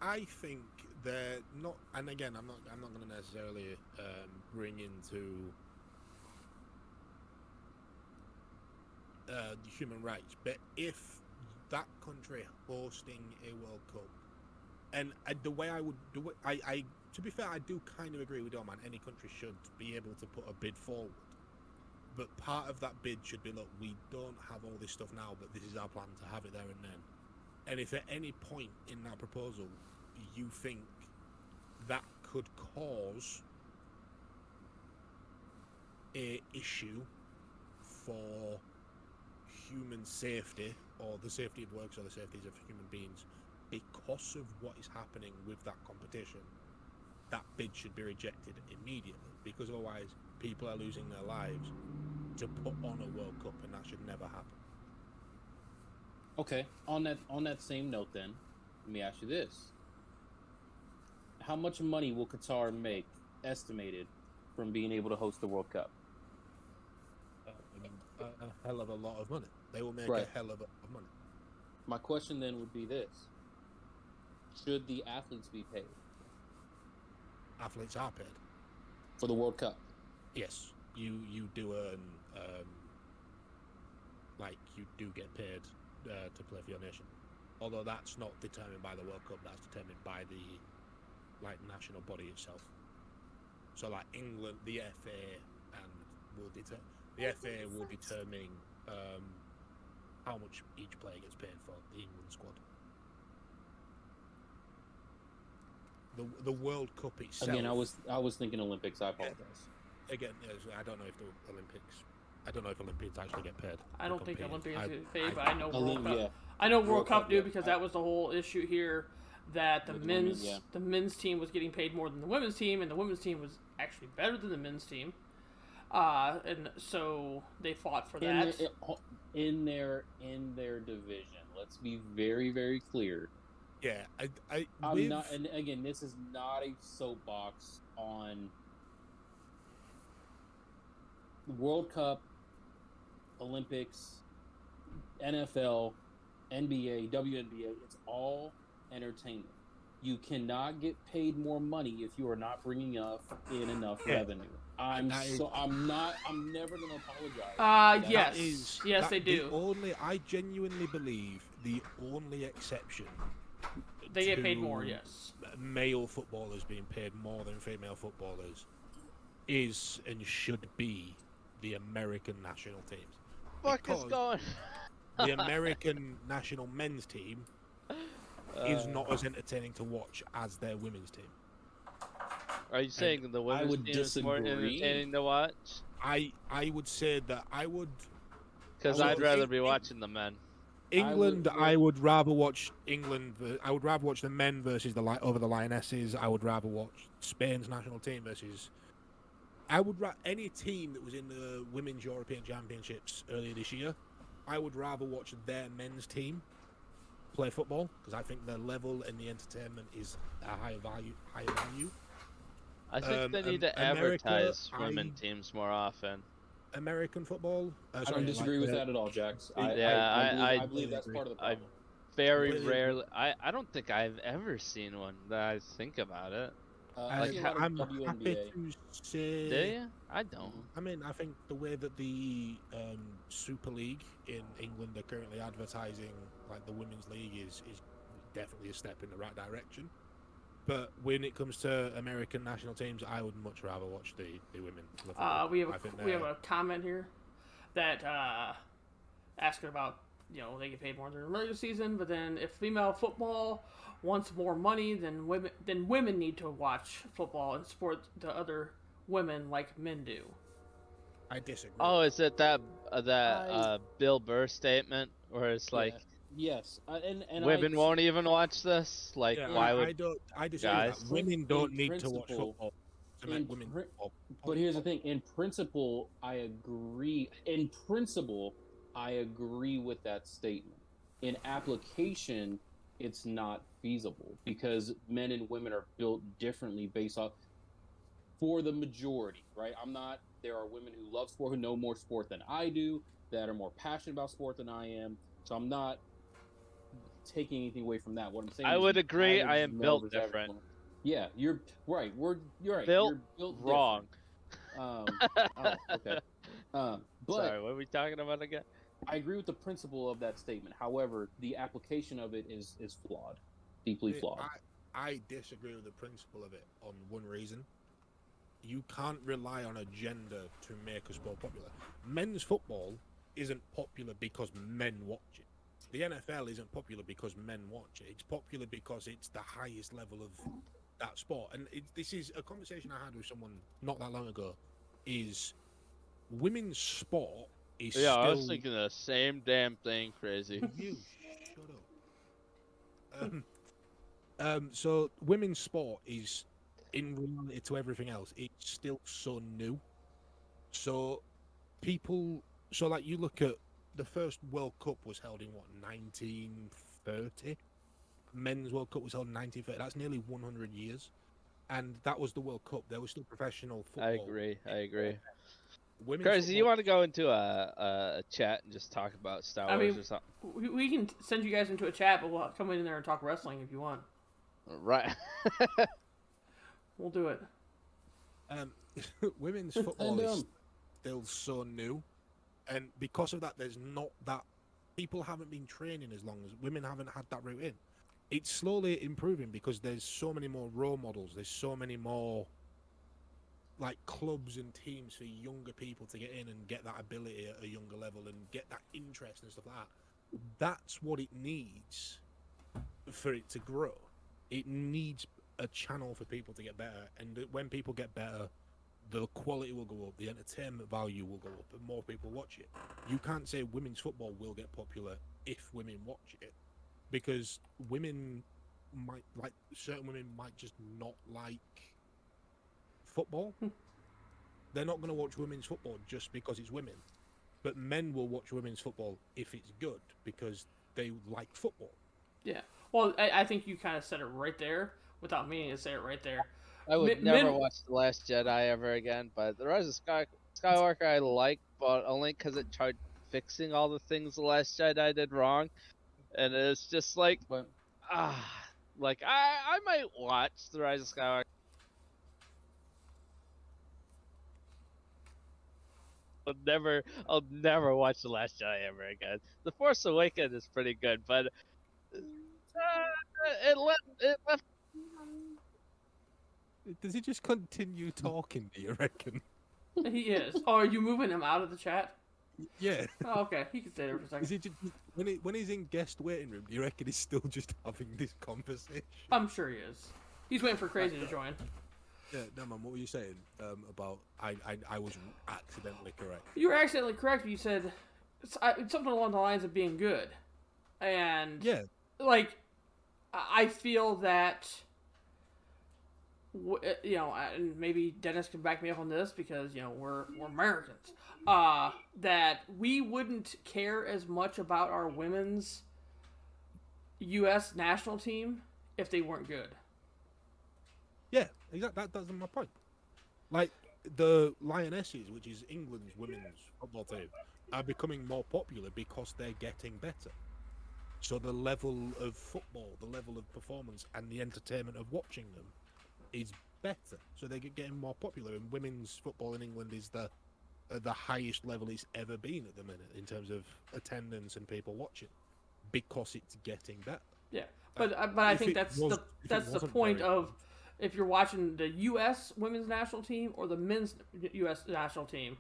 I think they're not, and again, I'm not going to necessarily bring into human rights, but if that country hosting a World Cup, and the way I would do it, I to be fair, I do kind of agree with Oman. Any country should be able to put a bid forward, but part of that bid should be, look, we don't have all this stuff now, but this is our plan to have it there and then. And if at any point in that proposal you think that could cause a issue for human safety, or the safety of works, or the safety of human beings, because of what is happening with that competition, that bid should be rejected immediately, because otherwise people are losing their lives to put on a World Cup, and that should never happen. Okay, on that same note then, let me ask you this. How much money will Qatar make, estimated, from being able to host the World Cup? A hell of a lot of money. They will make Right. a hell of a lot of money. My question then would be this. Should the athletes be paid Athletes are paid. for the World Cup? Yes, you do earn, you do get paid to play for your nation. Although that's not determined by the World Cup, that's determined by the national body itself. So England, the FA, the FA will determine how much each player gets paid for the England squad. The World Cup itself. Again, I was thinking Olympics. I apologize. Again, I don't know if the Olympics. I don't know if Olympians actually get paid. I don't think compete. Olympians get paid, but I know World Cup. Yeah. I know World World Cup Cup, do yeah. because that was the whole issue here. That the With the women, men's team was getting paid more than the women's team, and the women's team was actually better than the men's team. And so they fought for that. In their division. Let's be very, very clear. Yeah, I'm not, and again, this is not a soapbox on World Cup, Olympics, NFL, NBA, WNBA, it's all entertainment. You cannot get paid more money if you are not bringing in enough revenue. I'm never going to apologize. Yes, they do. I genuinely believe the only exception They get paid to more, yes. Male footballers being paid more than female footballers is and should be the American national teams. Fuck is going? The American national men's team is not as entertaining to watch as their women's team. Are you saying that the women's team is more entertaining to watch? I would say that I would. Because I'd rather be watching the men. England, I would rather watch England. I would rather watch the men versus over the Lionesses. I would rather watch Spain's national team versus. I would any team that was in the Women's European Championships earlier this year. I would rather watch their men's team play football because I think the level and the entertainment is a higher value. I think they need to advertise women teams more often. American football. I don't disagree with that at all, Jax. I believe that's part of the problem. Very rarely. I don't think I've ever seen one that I think about it. I'm happy to say. Do you? I don't. I mean, I think the way that the Super League in England are currently advertising, like the women's league, is definitely a step in the right direction. But when it comes to American national teams, I would much rather watch the women. We have a comment here that asking about they get paid more than the regular season, but then if female football wants more money, then women need to watch football and support the other women like men do. I disagree. Oh, is it that Bill Burr statement where it's like? Yes, and women won't even watch this. Like, why would I disagree with that. Women don't need to watch football. But here's the thing: in principle, I agree. In principle, I agree with that statement. In application, it's not feasible because men and women are built differently based off. For the majority, right? There are women who love sport, who know more sport than I do, that are more passionate about sport than I am. So I'm not taking anything away from that. What I'm saying, I would agree. I am built different. Yeah, you're right. You're right. Built, you're built wrong. Okay. But sorry, what are we talking about again? I agree with the principle of that statement. However, the application of it is flawed, deeply flawed. I disagree with the principle of it on one reason. You can't rely on a gender to make a sport popular. Men's football isn't popular because men watch it. The NFL isn't popular because men watch it. It's popular because it's the highest level of that sport. And this is a conversation I had with someone not that long ago. Is women's sport is yeah, I was thinking the same damn thing, crazy. You shut up. So women's sport is, in reality to everything else, it's still so new. So like you look at the first World Cup was held in 1930. Men's World Cup was held in 1930. That's nearly 100 years, and that was the World Cup. There was still professional football. I agree. Crazy, you want to go into a chat and just talk about Star Wars or something? We can send you guys into a chat, but we'll come in there and talk wrestling if you want. Right. We'll do it. Women's football is still so new, and because of that, there's not that people haven't been training as long as women haven't had that route in. It's slowly improving because there's so many more role models. There's so many more like clubs and teams for younger people to get in and get that ability at a younger level and get that interest and stuff like that. That's what it needs for it to grow. It needs a channel for people to get better, and when people get better, the quality will go up, the entertainment value will go up, and more people watch it. You can't say women's football will get popular if women watch it, because certain women might just not like football. They're not going to watch women's football just because it's women, but men will watch women's football if it's good because they like football. Yeah, well, I think you kind of said it right there without meaning to say it right there. I would never watch The Last Jedi ever again, but The Rise of Skywalker I like, but only because it tried fixing all the things the Last Jedi did wrong, and it's just like But like I might watch The Rise of Skywalker. I'll never watch The Last Jedi ever again. The Force Awakens is pretty good, but it left. Does he just continue talking, do you reckon? He is. Oh, are you moving him out of the chat? Yeah. Oh, okay. He can stay there for a Is second. he just, when he's in guest waiting room, do you reckon he's still just having this conversation? I'm sure he is. He's waiting for Crazy to join. Yeah, no man, what were you saying about I was accidentally correct? You were accidentally correct. You said it's something along the lines of being good, and Yeah. like I feel that you know, and maybe Dennis can back me up on this because you know we're Americans. That we wouldn't care as much about our women's U.S. national team if they weren't good. Yeah, exactly. That's my point. Like the Lionesses, which is England's women's football team, are becoming more popular because they're getting better. So the level of football, the level of performance, and the entertainment of watching them is better. So they're getting more popular, and women's football in England is the highest level it's ever been at the minute in terms of attendance and people watching, because it's getting better. Yeah, but I If think it that's was- if it the wasn't point very of good. if you're watching the U.S. women's national team or the men's U.S. national team,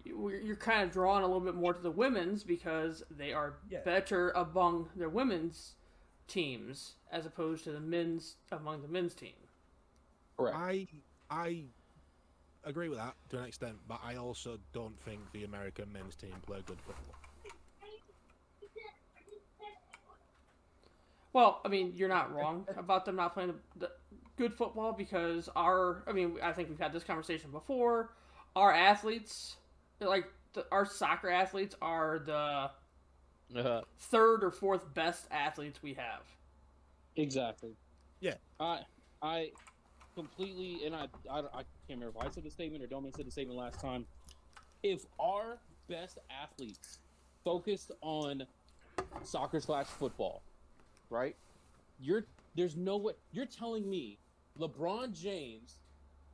you're kind of drawn a little bit more to the women's because they are Yeah. better among their women's teams as opposed to the men's among the men's team. correct. I agree with that to an extent, but I also don't think the American men's team play good football. Well, I mean, you're not wrong about them not playing the good football because I think we've had this conversation before. Our athletes, our soccer athletes, are the third or fourth best athletes we have. Exactly. Yeah. I completely, and I can't remember if I said the statement or Domin said the statement last time. If our best athletes focused on soccer/football, right? There's no way you're telling me LeBron James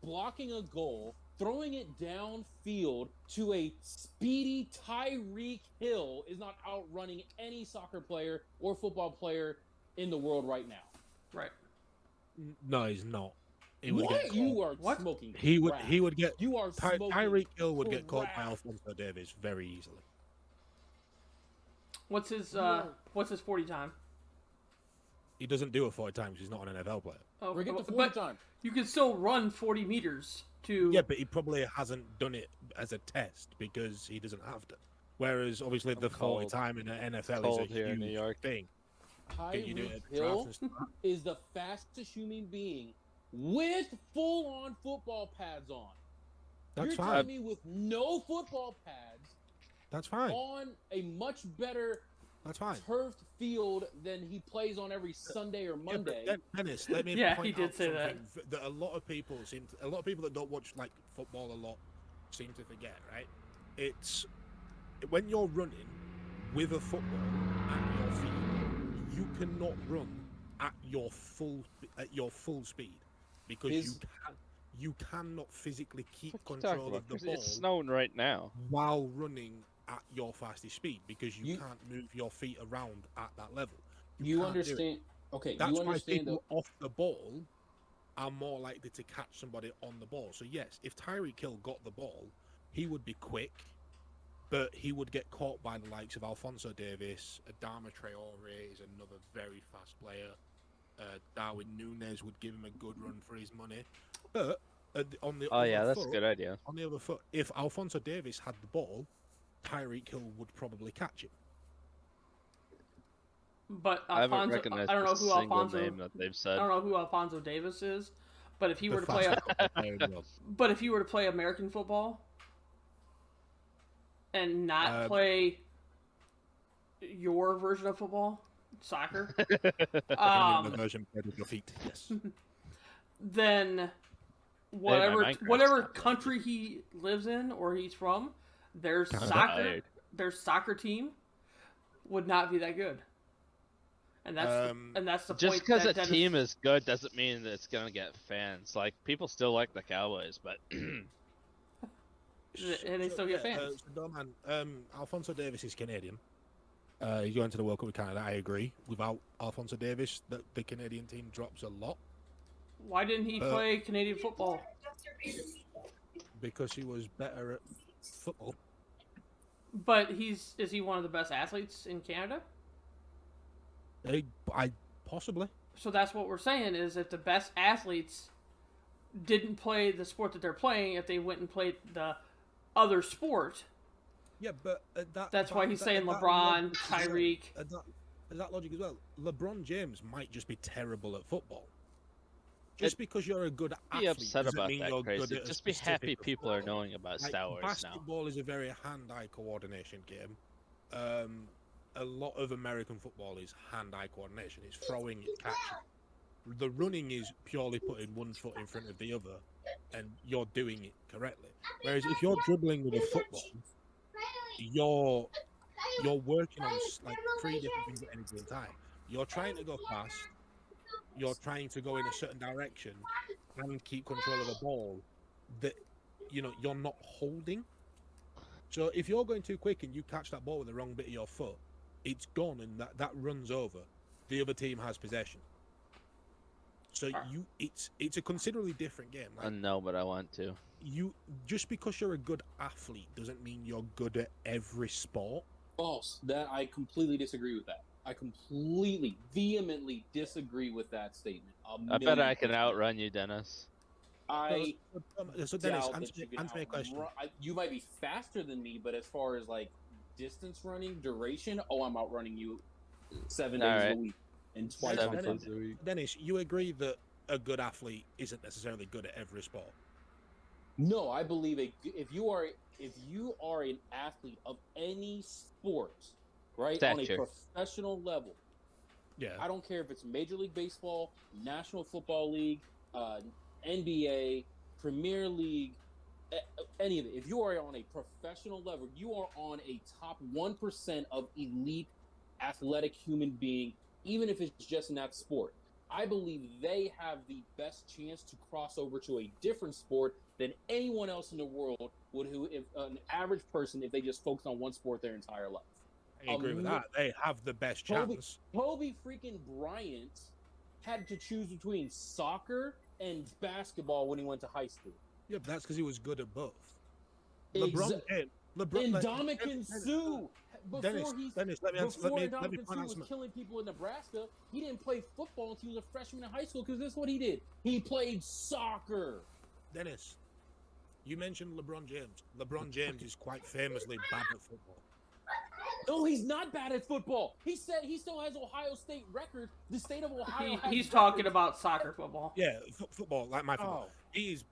blocking a goal, throwing it downfield to a speedy Tyreek Hill is not outrunning any soccer player or football player in the world right now. Right. No, he's not. He would What? get You caught. are What? smoking. He would crap. he would get You are smoking. Tyreek Hill would get caught by crap. Alfonso Davies very easily. What's his 40 time? He doesn't do it 40 times. He's not an NFL player. Oh, We're getting to 40 but time. you can still run 40 meters to. Yeah, but he probably hasn't done it as a test because he doesn't have to. Whereas obviously the 40 cold. time in the NFL Cold is a here in New huge York. thing. Can you do it Tyreek at the draft Hill and stuff? is the fastest human being with full-on football pads on. That's You're fine. telling me with no football pads That's fine. on a much better That's fine. turfed field than he plays on every Sunday or Yeah, but Monday. Dennis, let me Yeah, point he did out say that. something that a lot of people that don't watch like football a lot seem to forget, right? It's when you're running with a football at your feet, you cannot run at your full speed because you cannot physically keep What you talking control about? of the ball It's snowing right now. while running at your fastest speed because you You- can't move your feet around at that level. You can't do it. understand? Okay, That's you why understand people off the ball are more likely to catch somebody on the ball. So yes, if Tyreek Hill got the ball, he would be quick, but he would get caught by the likes of Alfonso Davis. Adama Traore is another very fast player. Darwin Núñez would give him a good run for his money. But on the Oh other yeah, that's a foot, good idea. on the other foot, if Alfonso Davis had the ball, Tyreek Hill would probably catch him. But I haven't Alfonso, recognized I don't know a who single Alfonso. name that they've I said. don't know who Alfonso Davis is, but if he The were to play, fastest player in the world. but if he were to play American football and not play your version of football, soccer, The version played with your feet. Yes. then whatever Minecraft's whatever not country he lives in or he's from, their I'm soccer tired. their soccer team would not be that good. And that's the Just point. because that a Dennis, team is good doesn't mean that it's gonna get fans. Like people still like the Cowboys, but and they still get fans. Alfonso Davis is Canadian. He's going to the World Cup with Canada. I agree. Without Alfonso Davis, the Canadian team drops a lot Why didn't he play Canadian football? because he was better at football. But is he one of the best athletes in Canada? I possibly. So that's what we're saying is if the best athletes didn't play the sport that they're playing, if they went and played the other sport, Yeah, but that's why he's saying LeBron, Tyreek. That logic as well. LeBron James might just be terrible at football. Just because you're a good athlete be upset doesn't about mean that you're crazy. good at a Just be specific happy people are sport. knowing about Like, Star Wars now. basketball is a very hand-eye coordination game. A lot of American football is hand-eye coordination. It's throwing, it's catching. The running is purely putting one foot in front of the other, and you're doing it correctly. Whereas if you're dribbling with a football, you're working on like 3 different things at any given time. You're trying to go fast. You're trying to go in a certain direction and keep control of the ball that you're not holding. So if you're going too quick and you catch that ball with the wrong bit of your foot, it's gone and that runs over. The other team has possession. So it's a considerably different game. I know, but I want to. Just because you're a good athlete doesn't mean you're good at every sport. False. That I completely disagree with that. I completely, vehemently disagree with that statement. I bet I can outrun you, Dennis. So Dennis, doubt answer that you can me a question. You might be faster than me, but as far as like distance running, duration, I'm outrunning you 7 days Alright. a week and twice Seven on days Sunday. a week. Dennis, you agree that a good athlete isn't necessarily good at every sport? No, I believe if you are an athlete of any sport, right, on a Stature. professional level, Yeah. I don't care if it's Major League Baseball, National Football League, NBA, Premier League, any of it. If you are on a professional level, you are on a top 1% of elite athletic human being, even if it's just in that sport. I believe they have the best chance to cross over to a different sport than anyone else in the world would. If an average person, if they just focus on one sport their entire life. I agree with that. They have the best chance. Kobe freaking Bryant had to choose between soccer and basketball when he went to high school. Yeah, but that's because he was good at both. And Ndamukong Suh, Dennis, let me Ndamukong point out Suh was something. killing people in Nebraska, he didn't play football until he was a freshman in high school because this is what he did. He played soccer. Dennis, you mentioned LeBron James. LeBron James is quite famously bad at football. No, he's not bad at football. He said he still has Ohio State records. The state of Ohio has He's talking records. about soccer football. Yeah, football, like my football. Oh. He is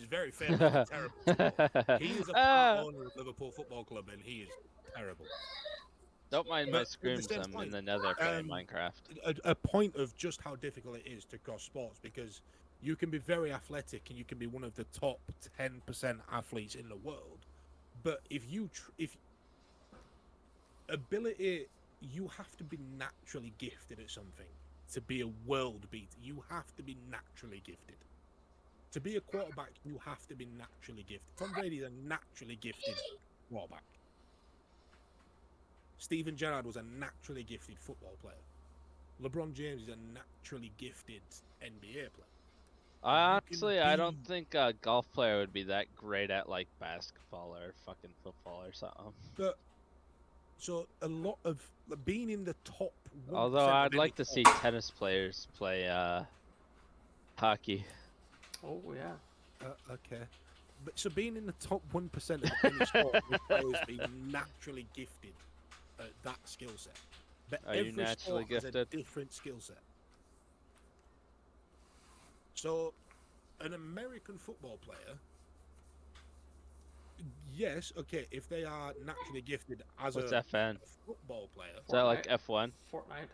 very famously terrible at football. He is a part owner of Liverpool Football Club, and he is terrible. Don't mind my But at the screams. same I'm in point, the nether playing Minecraft. A point of just how difficult it is to cross sports, because you can be very athletic and you can be one of the top 10% athletes in the world, but if ability, you have to be naturally gifted at something to be a world beater. You have to be naturally gifted. To be a quarterback, you have to be naturally gifted. Tom Brady is a naturally gifted quarterback. Steven Gerrard was a naturally gifted football player. LeBron James is a naturally gifted NBA player. Honestly, I don't think a golf player would be that great at like basketball or fucking football or something. But so a lot of being in the top 1% Although of I'd any like to see sport- tennis players play hockey. Oh yeah. Okay. But so being in the top 1% of any sport requires being naturally gifted at that skill set. But Are you every naturally sport has a gifted? different skill set. So an American football player, yes, okay, if they are naturally gifted as What's a FN? football player, Is that like F1? Fortnite.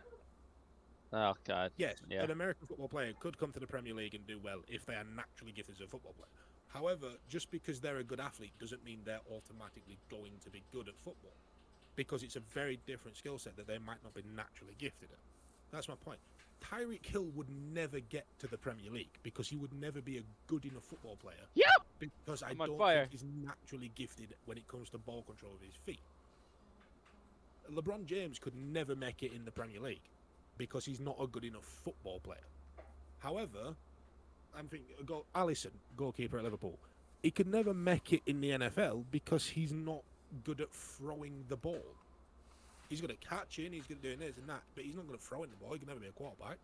Oh God. Yes, Yeah. an American football player could come to the Premier League and do well if they are naturally gifted as a football player. However, just because they're a good athlete doesn't mean they're automatically going to be good at football, because it's a very different skill set that they might not be naturally gifted at. That's my point. Tyreek Hill would never get to the Premier League because he would never be a good enough football player. Yep. Because I I'm on don't fire. think he's naturally gifted when it comes to ball control with his feet. LeBron James could never make it in the Premier League because he's not a good enough football player. However, I'm thinking, Alisson, goalkeeper at Liverpool, he could never make it in the NFL because he's not good at throwing the ball. He's good at catching, he's good at doing this and that, but he's not good at throwing the ball. He can never be a quarterback.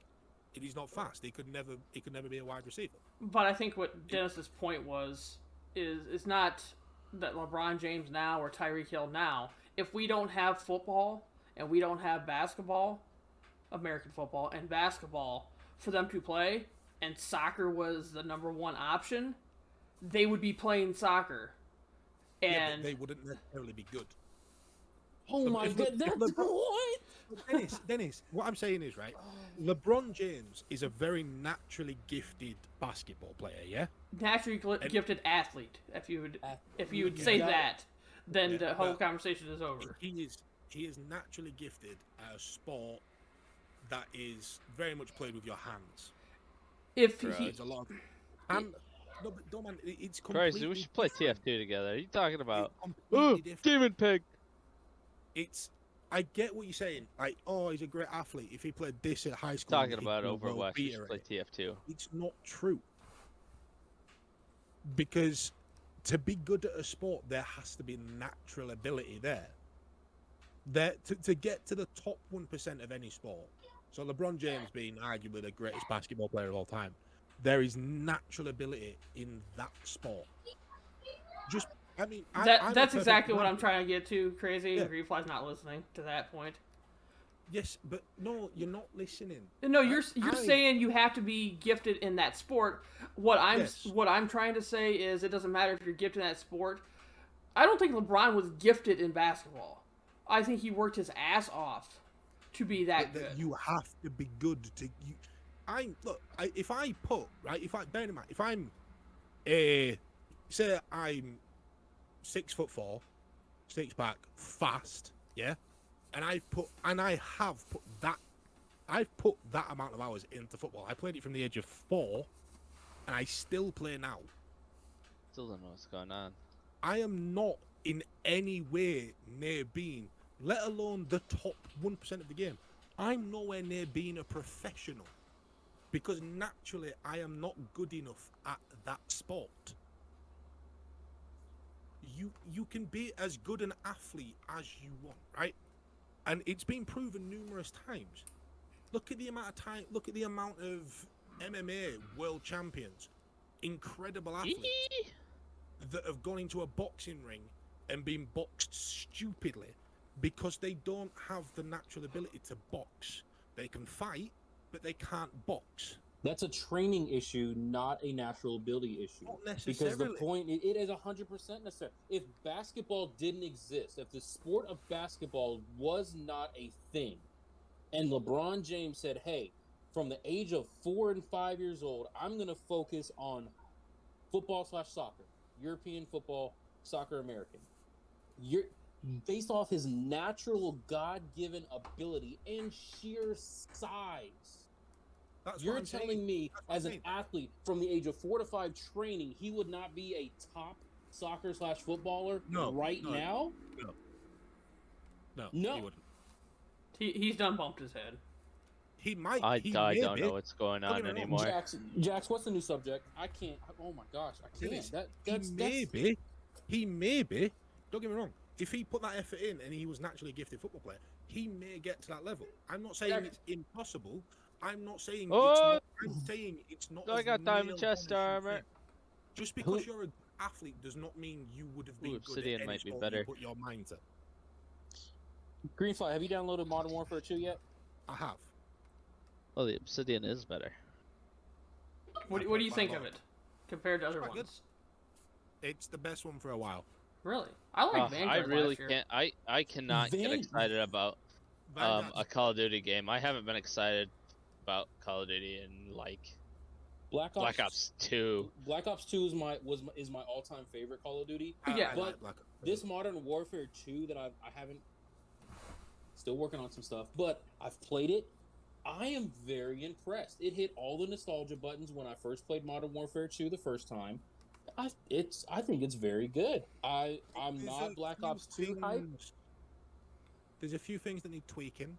And he's not fast. He could never be a wide receiver. But I think what Dennis's point was is not that LeBron James now or Tyreek Hill now. If we don't have football and we don't have basketball, American football and basketball for them to play, and soccer was the number one option, they would be playing soccer. And Yeah, but they wouldn't necessarily be good. Oh my if God, Le- that's if LeBron- what? Dennis, what I'm saying is, right, LeBron James is a very naturally gifted basketball player, yeah? naturally gifted athlete. If you would You say got it. that, then Yeah, the whole but- conversation is over. He is naturally gifted at a sport that is very much played with your hands. If Right. he, There's a lot of, and no, but don't man, it's completely Crazy. We should play different. TF2 together. Are you talking about? It's completely Oh, different. Demon Pig. I get what you're saying. Like, oh, he's a great athlete. If he played this at high school, Talking he'd about be a world Overwatch. We beater should play at it. TF2. It's not true. Because to be good at a sport, there has to be natural ability there. To get to the top 1% of any sport. So LeBron James being arguably the greatest basketball player of all time, there is natural ability in that sport. Just, I mean, I'm a that's perfect exactly what I'm example. trying to get to. Crazy, Yeah. and Greenfly's not listening to that point. Yes, but no, you're not listening. No, you're I- saying you have to be gifted in that sport. What Yes. I'm trying to say is it doesn't matter if you're gifted in that sport. I don't think LeBron was gifted in basketball. I think he worked his ass off to be that That good. you have to be good to you. If I'm say I'm 6'4", 6 pack, fast, yeah, and I've put that amount of hours into football. I played it from the age of 4, and I still play now. Still don't know what's going on. I am not in any way near being, let alone the top 1% of the game. I'm nowhere near being a professional because naturally I am not good enough at that sport. You can be as good an athlete as you want, right? And it's been proven numerous times. Look at the amount of MMA world champions, incredible athletes that have gone into a boxing ring and been boxed stupidly because they don't have the natural ability to box. They can fight, but they can't box. That's a training issue, not a natural ability issue. Not Because necessarily. the point, it is 100% necessary. If basketball didn't exist, if the sport of basketball was not a thing, and LeBron James said, hey, from the age of 4 and 5 years old, I'm going to focus on football/soccer, European football, soccer American. Based off his natural God-given ability and sheer size. That's You're what I'm telling saying. me, That's what I'm as an saying. athlete from the age of 4 to 5 training, he would not be a top soccer/footballer No, right no. now? No, No. he wouldn't. He's done bumped his head. He might. I he don't may be. know what's going Don't on get me wrong, anymore. Jax, what's the new subject? I can't. Oh my gosh, I can't. Dennis, That's He may be. Don't get me wrong. If he put that effort in and he was naturally a gifted football player, he may get to that level. I'm not saying Jack- it's impossible. I'm not saying Oh! it's not. I'm saying it's not. I as got diamond nailed chest on as you armor. think. Just because you're an athlete does not mean you would have been Ooh, good Obsidian at any might be sport better. you put your mind to. Greenfly, have you downloaded Modern Warfare 2 yet? I have. Well, the Obsidian is better. What do you think of it compared to other quite good. ones? It's the best one for a while. Really, I like Oh, Vanguard I really last year. can't. I cannot get Van- excited about a Vanguard's- Call of Duty game. I haven't been excited about Call of Duty and like Black Ops 2. Black Ops 2 is my all-time favorite Call of Duty. Yeah. But like Black Ops. This Modern Warfare 2 that I haven't, still working on some stuff, but I've played it. I am very impressed. It hit all the nostalgia buttons when I first played Modern Warfare 2 the first time. I think it's very good. I'm There's not a Black few Ops 2 hype. things- There's a few things that need tweaking.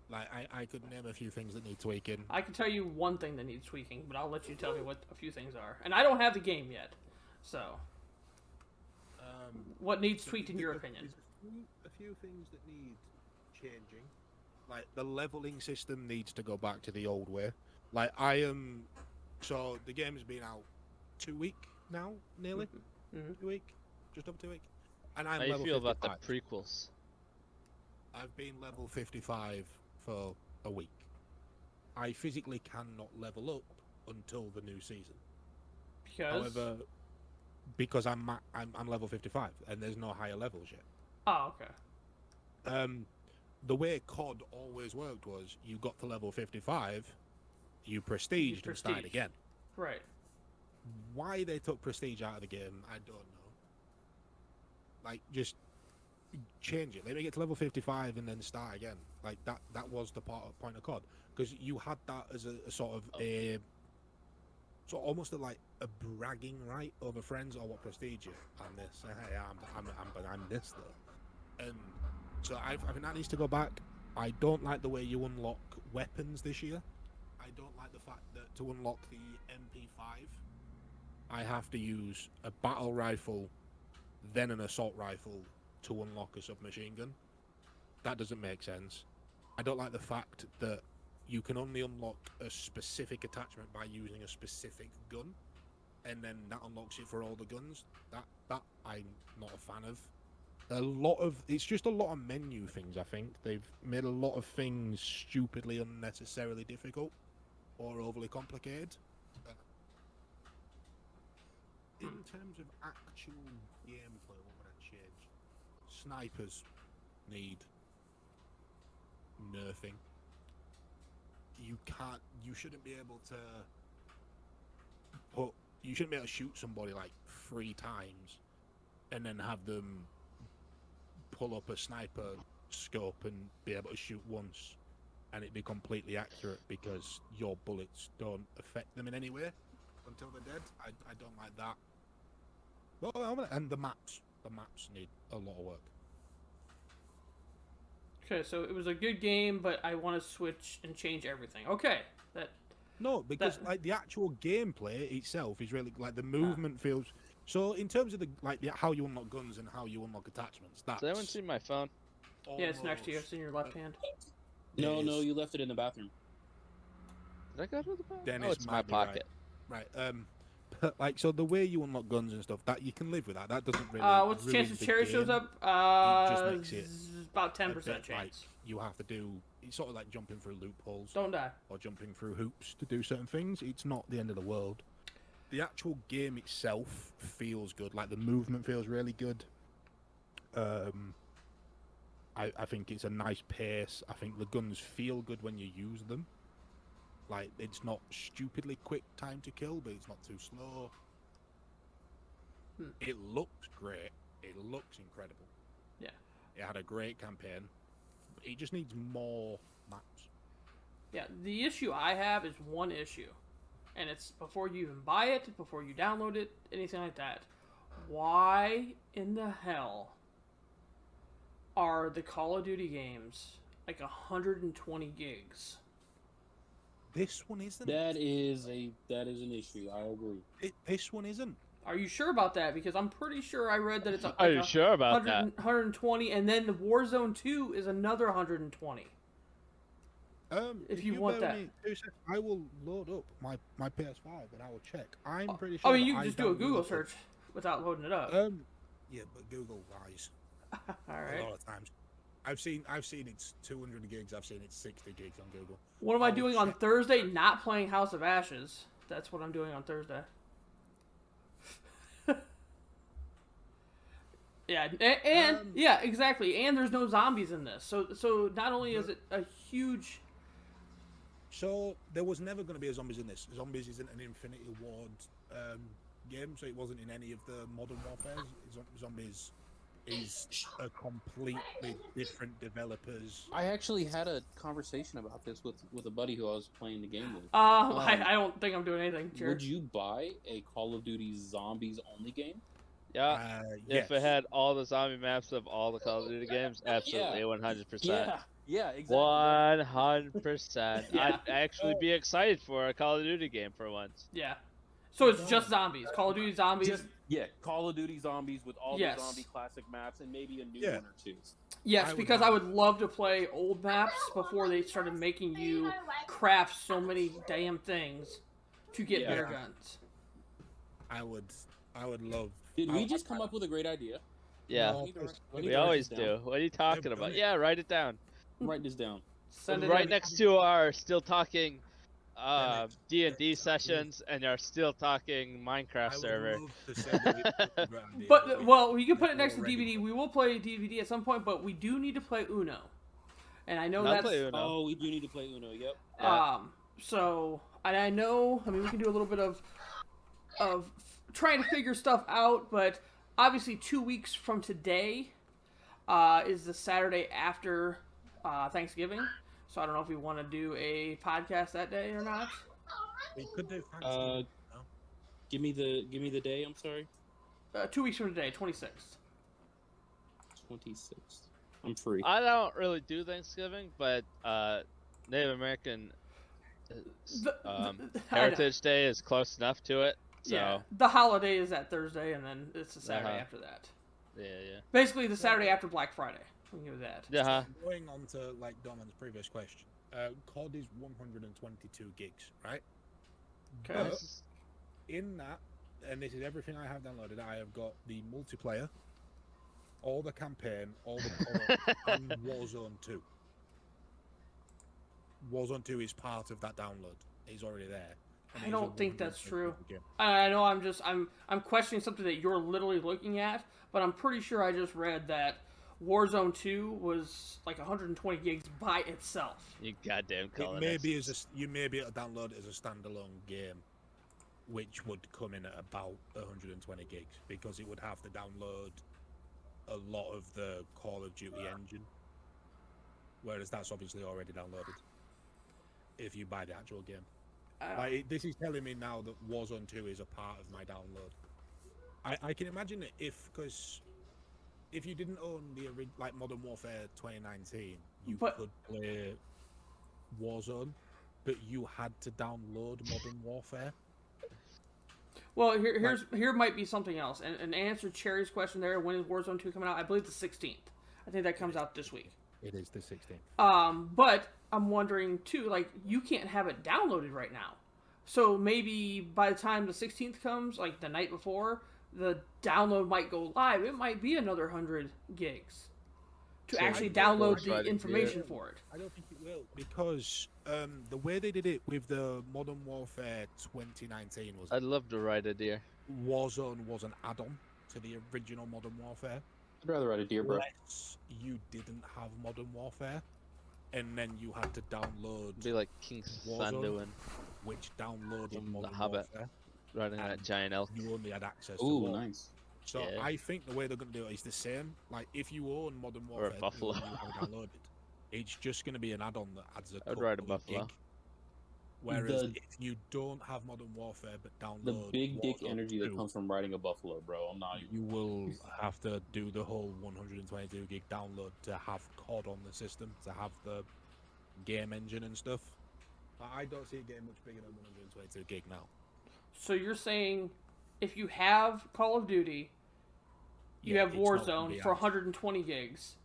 Like I could name a few things that need tweaking. I can tell you one thing that needs tweaking, but I'll let you tell me what a few things are. And I don't have the game yet, so what needs tweaked in your opinion? There's a few things that need changing. Like the leveling system needs to go back to the old way. Like so the game's been out 2 weeks now, nearly Mhm. 2 weeks, just over 2 weeks. And I'm How do you level feel about 55. the prequels? I've been level 55 for a week. I physically cannot level up until the new season. Because However, because I'm level 55 and there's no higher levels yet. oh, okay. The way COD always worked was you got to level 55, you prestiged and started prestige. again. Right. Why they took prestige out of the game, I don't know. Like, just change it. Let me get to level 55 and then start again. Like, that was the point of COD. Because you had that as a sort of a... So almost like a bragging right over friends. What prestige you? I'm this. Hey, I'm this though. And so I think that needs to go back. I don't like the way you unlock weapons this year. I don't like the fact that to unlock the MP5, I have to use a battle rifle, then an assault rifle to unlock a submachine gun. That doesn't make sense. I don't like the fact that you can only unlock a specific attachment by using a specific gun, and then that unlocks it for all the guns. That I'm not a fan of. It's just a lot of menu things. I think they've made a lot of things stupidly unnecessarily difficult or overly complicated. In terms of actual gameplay, what would I change? Snipers need nerfing. You shouldn't be able to shoot somebody like 3 times and then have them pull up a sniper scope and be able to shoot once and it be completely accurate because your bullets don't affect them in any way until they're dead. I don't like that. Well, and the maps need a lot of work. Okay, so it was a good game, but I want to switch and change everything. Okay, No, because like the actual gameplay itself is really like the movement feels. So in terms of how you unlock guns and how you unlock attachments, that's. Has anyone seen my phone? yeah, it's next to you. It's in your left hand. No, you left it in the bathroom. Did I go to the bathroom? Dennis Oh, it's my might be right. pocket. Right. But like so the way you unlock guns and stuff that you can live with that. That doesn't really. What's the ruin chance the Cherry game. shows up? It just makes it about a 10% bit chance. like you have to do. It's sort of like jumping through loopholes. Don't die. Or jumping through hoops to do certain things. It's not the end of the world. The actual game itself feels good. Like the movement feels really good. I think it's a nice pace. I think the guns feel good when you use them. Like it's not stupidly quick time to kill, but it's not too slow. It looks great. It looks incredible. Yeah. It had a great campaign. It just needs more maps. Yeah, the issue I have is one issue. And it's before you even buy it, before you download it, anything like that. Why in the hell are the Call of Duty games like 120 gigs? This one isn't. That is an issue. I agree. This one isn't. Are you sure about that? Because I'm pretty sure I read that it's Are you sure about 100, that? 120, and then the Warzone 2 is another 120. If you want bear that. with me 2 seconds, I will load up my PS5 and I will check. I'm pretty sure. I mean, you that can just I do a Google downloaded it. search without loading it up. Yeah, but Google lies All a right. lot of times. I've seen it's 200 gigs. I've seen it's 60 gigs on Google. What am I I will doing on check. Thursday? Not playing House of Ashes. That's what I'm doing on Thursday. Yeah, and yeah, exactly. And there's no zombies in this, so not only is it a huge So there was never going to be a zombies in this. Zombies isn't an Infinity Ward game, so it wasn't in any of the Modern Warfare. Zombies is a completely different developers. I actually had a conversation about this with a buddy who I was playing the game with. I don't think I'm doing anything. Jared. Would you buy a Call of Duty Zombies only game? Yeah. If it had all the zombie maps of all the Call of Duty games, absolutely, 100%. Yeah, exactly. 100%. Yeah. I'd actually be excited for a Call of Duty game for once. Yeah. So it's just zombies. Call of Duty zombies. Call of Duty Zombies with all Yes. the zombie classic maps and maybe a new Yeah. one or two. Yes, because I would love to play old maps before they started making you craft so many damn things to get Yeah. better guns. I would love. Did we just come up with a great idea? Yeah, No, we always do. What are you talking about? Yeah, write it down. Write this down. Send it Right in. next to our still talking D&D sessions and our still talking Minecraft server. But well, you can put it next to DVD. We will play DVD at some point, but we do need to play Uno, and I know I'll that's play Uno. Oh, we do need to play Uno. Yep. Yeah. So and I know. I mean, we can do a little bit of trying to figure stuff out, but obviously 2 weeks from today is the Saturday after Thanksgiving. So I don't know if we want to do a podcast that day or not. We could do fancy. Give me the day. I'm sorry. 2 weeks from today, 26th. 26th. I'm free. I don't really do Thanksgiving, but Native American I know. Heritage Day is close enough to it. So Yeah, the holiday is that Thursday, and then it's the Saturday after that. yeah. Basically, the Saturday after Black Friday. We can do that. Yeah. Going on to like Doman's previous question, COD is 122 gigs, right? Okay. But in that, and this is everything I have downloaded, I have got the multiplayer, all the campaign, all the co-op, and Warzone 2. Warzone 2 is part of that download. It's already there. And I it is a don't think that's 122 true. game. I know I'm questioning something that you're literally looking at, but I'm pretty sure I just read that Warzone 2 was like 120 gigs by itself. You goddamn You colonist. may be able to download it as a standalone game, which would come in at about 120 gigs because it would have to download a lot of the Call of Duty engine, whereas that's obviously already downloaded if you buy the actual game. This is telling me now that Warzone 2 is a part of my download. I can imagine it because if you didn't own the like Modern Warfare 2019, you could play Warzone, but you had to download Modern Warfare. Well, here might be something else. And answer Cherry's question there, when is Warzone 2 coming out? I believe the 16th. I think that comes out this week. It is the 16th. But I'm wondering too, like, you can't have it downloaded right now. So maybe by the time the 16th comes, like the night before, the download might go live. It might be another 100 gigs to actually download the information for it. I don't think it will because the way they did it with the Modern Warfare 2019 was I'd love to ride a deer. Warzone was an add-on to the original Modern Warfare. I'd rather ride a deer, bro. Unless you didn't have Modern Warfare, and then you had to download Be like King Sanduin which downloaded From The Modern Hobbit. Warfare. riding that giant elk. You only had access to Ooh, one. nice. So Yeah. I think the way they're going to do it is the same. Like if you own Modern Or a Warfare, buffalo. you have it downloaded, it's just going to be an add-on that adds a I'd ride a couple of buffalo. gig. Whereas The- if you don't have Modern Warfare but download The big dick Warzone energy 2, that comes from riding a buffalo, bro. I'm not even. you will have to do the whole 122 gig download to have COD on the system, to have the game engine and stuff. I don't see it getting much bigger than 122 gig now. So you're saying if you have Call of Duty, you Yeah, have it's not gonna Warzone be for out. 120 gigs,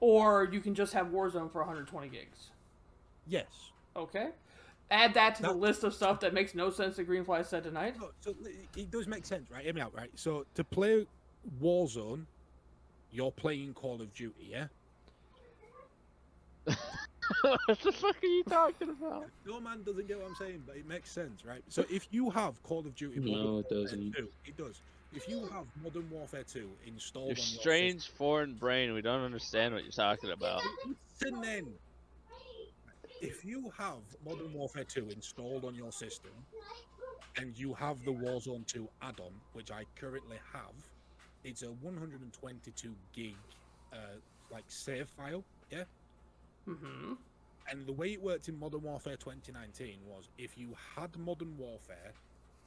or you can just have Warzone for 120 gigs. Yes. Okay. Add that to the That- list of stuff that makes no sense that Greenfly said tonight. So it does make sense, right? Hear me out, right? So to play Warzone, you're playing Call of Duty, yeah? What the fuck are you talking about? No man doesn't get what I'm saying, but it makes sense, right? So if you have Call of Duty No, Modern it Warfare doesn't. 2, it does. If you have Modern Warfare 2 installed Your on your strange foreign brain. We don't understand what you're talking about. system, listen then. if you have Modern Warfare 2 installed on your system, and you have the Warzone 2 add-on, which I currently have, it's a 122 gig like save file, yeah. Mm-hmm. And the way it worked in Modern Warfare 2019 was if you had Modern Warfare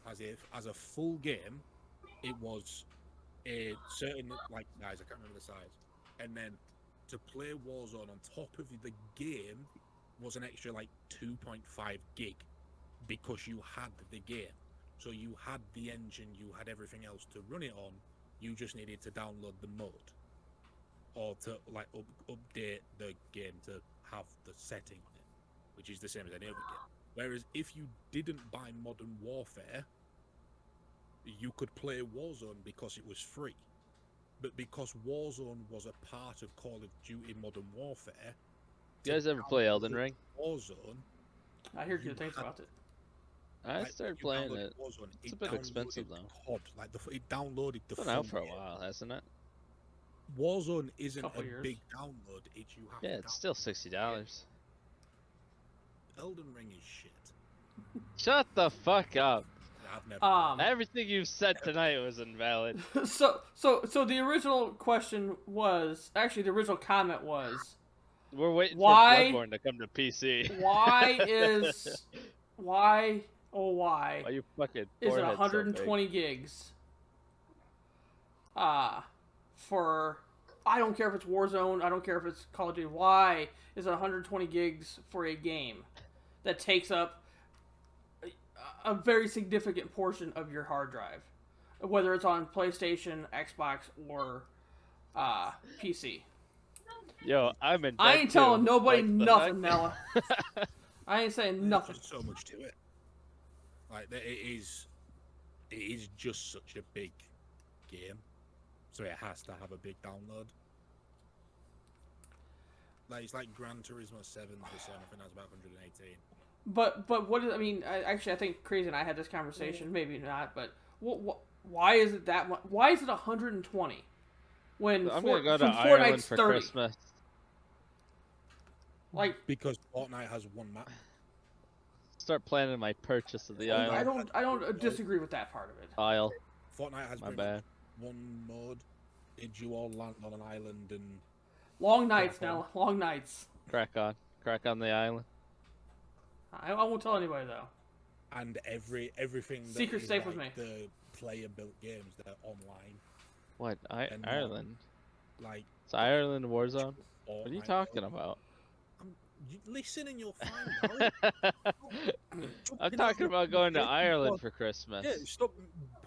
as a full game, it was a certain like size, I can't remember the size, and then to play Warzone on top of the game was an extra like 2.5 gig because you had the game. So you had the engine, you had everything else to run it on. You just needed to download the mode or to like update the game to have the setting on it, which is the same as any other game. Whereas if you didn't buy Modern Warfare, you could play Warzone because it was free. But because Warzone was a part of Call of Duty Modern Warfare, You guys ever play Elden Ring? Warzone, I hear good things about it. I like, started you playing download it. Warzone, It's a it bit downloaded expensive, the though. COD, like it downloaded the It's been full out for a game. while, hasn't it? Warzone isn't Couple a years. big download. It's you have Yeah, to it's still download $60. Elden Ring is shit. Shut the fuck up. I've never. Everything you've said tonight was invalid. So the original question was actually the original comment was We're waiting Why- for Bloodborne to come to PC. why Why you fucking is it forehead so 120 gigs? For I don't care if it's Warzone, I don't care if it's Call of Duty. Why is it 120 gigs for a game that takes up a very significant portion of your hard drive, whether it's on PlayStation, Xbox, or PC? big? Yo, I'm in. I debt ain't telling too. nobody Like the nothing, heck? Nella. I ain't saying There's nothing. just so much to it. Like it is just such a big game, so it has to have a big download. Like it's like Gran Turismo 7 the same. I think that's about 118. But what is, I mean, I think Crazy and I had this conversation. Maybe not, but why is it that much? Why is it 120 when I'm gonna go to when Ireland Fortnite's for 30? Christmas. Like Because Fortnite has one map. Start planning my purchase of the Oh, island. I don't disagree with that part of it. Isle. Fortnite has My pretty bad. much one mode. Did you all land on an island and Long nights Yeah. now, long nights. Crack on the island. I won't tell anybody though. everything that Secret is safe with like me. the player built games that are online, What? And, Ireland? like It's Ireland Warzone? What are you Fortnite talking mode. about? You listen and you'll find out. I'm talking about going to Ireland for Yeah, Christmas. stop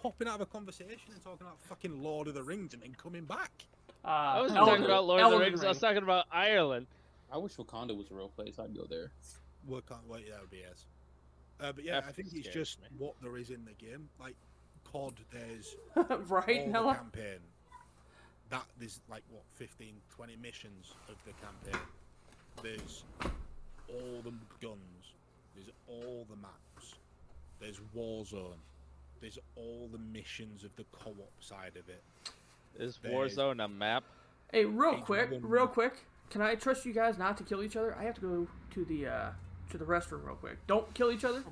popping out of a conversation and talking about fucking Lord of the Rings and then coming back. I wasn't Elden- talking about Lord of the Elden Rings. I was Ring. talking about Ireland. I wish Wakanda was a real place. I'd go there. Well, can't wait. That would be yes. But yeah, I That think it's scares just me. what there is in the game. Like COD, there's right, all the Nella? campaign. That there's like what 15, 20 missions of the campaign. There's all the guns. There's all the maps. There's Warzone. There's all the missions of the co-op side of it. Is There's- Warzone a map? Hey, real Each quick, one- can I trust you guys not to kill each other? I have to go to the restroom real quick. Don't kill each other.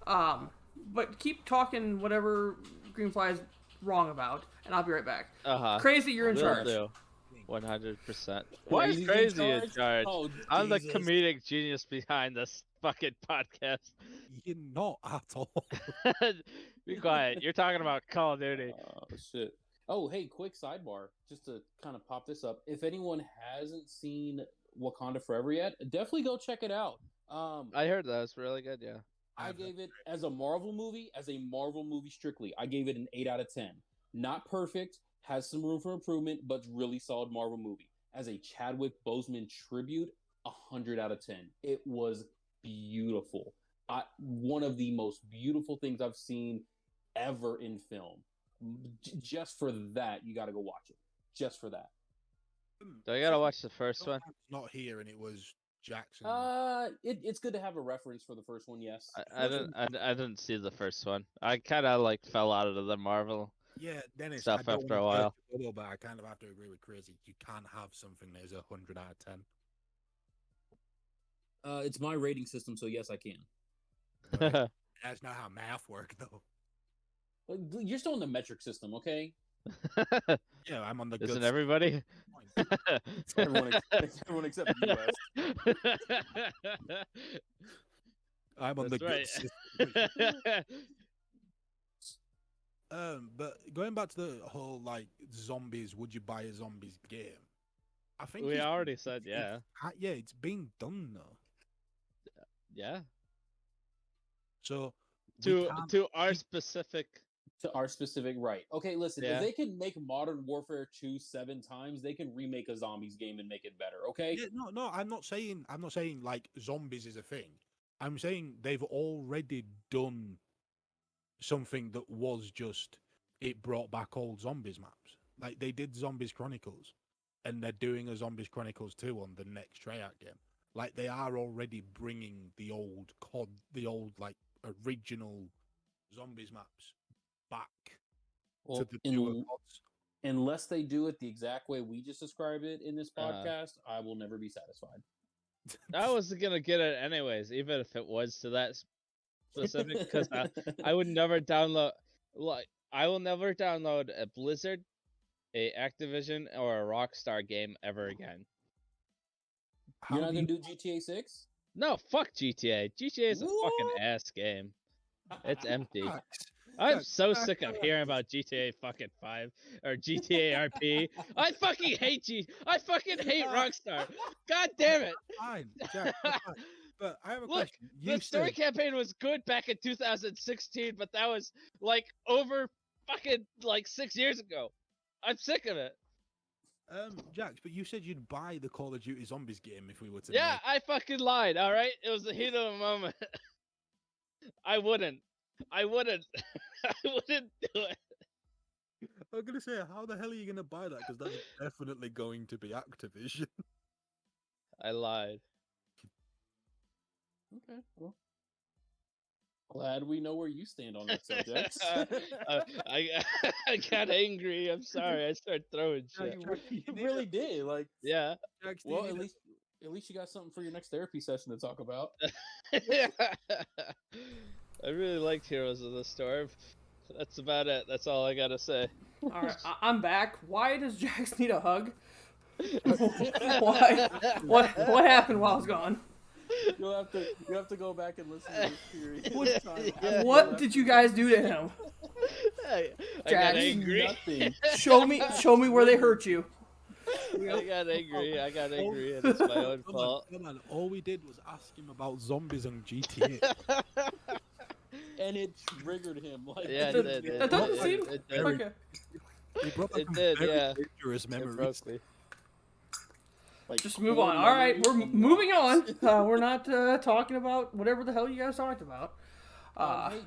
But keep talking whatever Greenfly's wrong about, and I'll be right back. Crazy, you're in Will charge. do. 100%. Why is Crazy's in Crazy in charge? charge? Oh, I'm the Jesus. comedic genius behind this fucking podcast. You're not at all. Be quiet. You're talking about Call of Duty. Oh shit. Oh, hey, quick sidebar, just to kind of pop this up. If anyone hasn't seen Wakanda Forever yet, definitely go check it out. I heard that was really good. Yeah. I gave it as a Marvel movie strictly. I gave it an 8 out of 10. Not perfect, has some room for improvement, but really solid Marvel movie. As a Chadwick Boseman tribute, 100 out of 10. It was beautiful. One of the most beautiful things I've seen ever in film. Just for that, you got to go watch it. Just for that. Do I gotta watch the first one? Not here, and it was Jackson. It's good to have a reference for the first one. Yes. I didn't see the first one. I kind of like fell out of the Marvel. Yeah, Dennis. stuff I don't after a wanna while. burst your bubble, but I kind of have to agree with Crazy. You can't have something that is 100 out of 10. It's my rating system, so yes, I can. That's not how math works, though. You're still in the metric system, okay? Yeah, I'm on the good Isn't side. everybody? Everyone except the US. I'm on the That's good right. system. But going back to the whole like zombies, would you buy a zombies game? I think We it's- already said yeah. Yeah, it's been done though. Yeah. So To our specific. To our specific right. Okay, listen. Yeah. If they can make Modern Warfare 2 7 times, they can remake a zombies game and make it better. Okay. yeah, no, I'm not saying like zombies is a thing. I'm saying they've already done something that was just it brought back old zombies maps. Like they did Zombies Chronicles, and they're doing a Zombies Chronicles 2 on the next Treyarch game. Like they are already bringing the old COD, the old like original zombies maps back Well, to the newer CODs. unless they do it the exact way we just described it in this Uh-huh. podcast, I will never be satisfied. I was gonna get it anyways, even if it was to that specific, because I would never download. Like, I will never download a Blizzard, a Activision, or a Rockstar game ever again. How You're not do gonna you- do GTA 6? No, fuck GTA. GTA is a fucking What? ass game. It's empty. Jax, I'm Jax, so Jax, sick of Jax. hearing about GTA fucking 5 or GTA RP. I fucking hate I fucking hate Rockstar. God damn it. Fine, Jack, that's fine. But I have a Look, question. You The story said campaign was good back in 2016, but that was like over fucking like 6 years ago. I'm sick of it. Jax, but you said you'd buy the Call of Duty Zombies game if we were to Yeah, make- I fucking lied, alright? It was the heat of the moment. I wouldn't. I wouldn't do it. I'm gonna say, how the hell are you gonna buy that? Because that's definitely going to be Activision. I lied. Okay. Well, glad we know where you stand on that subject. I got angry. I'm sorry. I started throwing shit. You really did. Like, Yeah. Jax, do you well, need at least you got something for your next therapy session to talk about. I really liked Heroes of the Storm. That's about it. That's all I gotta say. All right, I'm back. Why does Jax need a hug? Why? What happened while I was gone? You'll have to go back and listen to this series. Yeah. What did you guys do to him? I got Jax, angry. Nothing. Show me where they hurt you. I got angry, and it's my own fault. Come on, all we did was ask him about zombies and GTA. And it triggered him. Like, Yeah, That- it did. that doesn't seem It did. okay. He brought back It some did, very yeah. dangerous It memories. broke me. like, Just move core on. All right, we're memories. moving on. We're not talking about whatever the hell you guys talked about. Hey,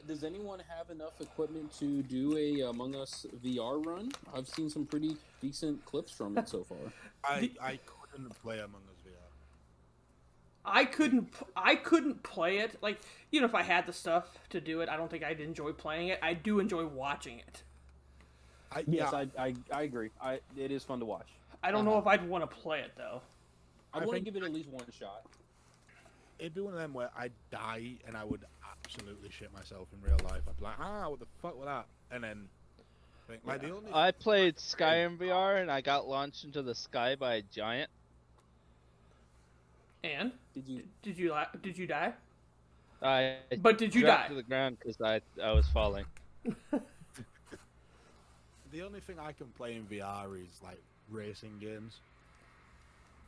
does anyone have enough equipment to do a Among Us VR run? I've seen some pretty decent clips from it so far. I couldn't play Among Us VR. I couldn't play it. Like, if I had the stuff to do it, I don't think I'd enjoy playing it. I do enjoy watching it. I agree. It is fun to watch. I don't know if I'd want to play it though. I I want to think- give it at least one shot. It'd be one of them where I'd die and I would absolutely shit myself in real life. I'd be like, what the fuck was that? And then think, like the only I played Skyrim VR and I got launched into the sky by a giant. And Did you? did you die? I But did you dropped die? to the ground because I was falling. the only thing I can play in VR is like racing games.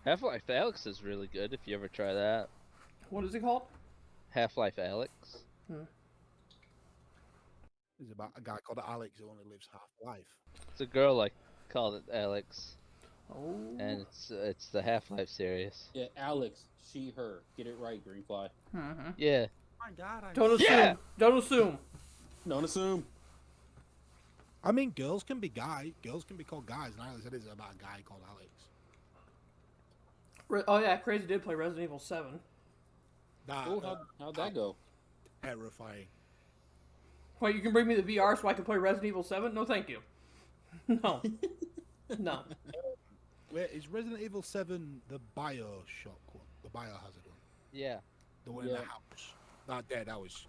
Half-Life Alyx is really good if you ever try that. What is it called? Half-Life Alyx. It's about a guy called Alex who only lives half life. It's a girl I called it Alex, Oh. and it's the Half-Life series. Yeah, Alex. She, her. Get it right, Greenfly. Mhm. Yeah. My God, Don't assume. Yeah! Don't assume. Don't assume. I mean, girls can be girls can be called guys, and I said it's about a guy called Alex. Oh yeah, Crazy did play Resident Evil 7. That Oh, how'd that go? terrifying. Wait, you can bring me the VR so I can play Resident Evil 7? No, thank you. No. No. Wait, is Resident Evil 7 the Bioshock one? The Biohazard one? Yeah. The one in the Yeah. house. Not there. That was.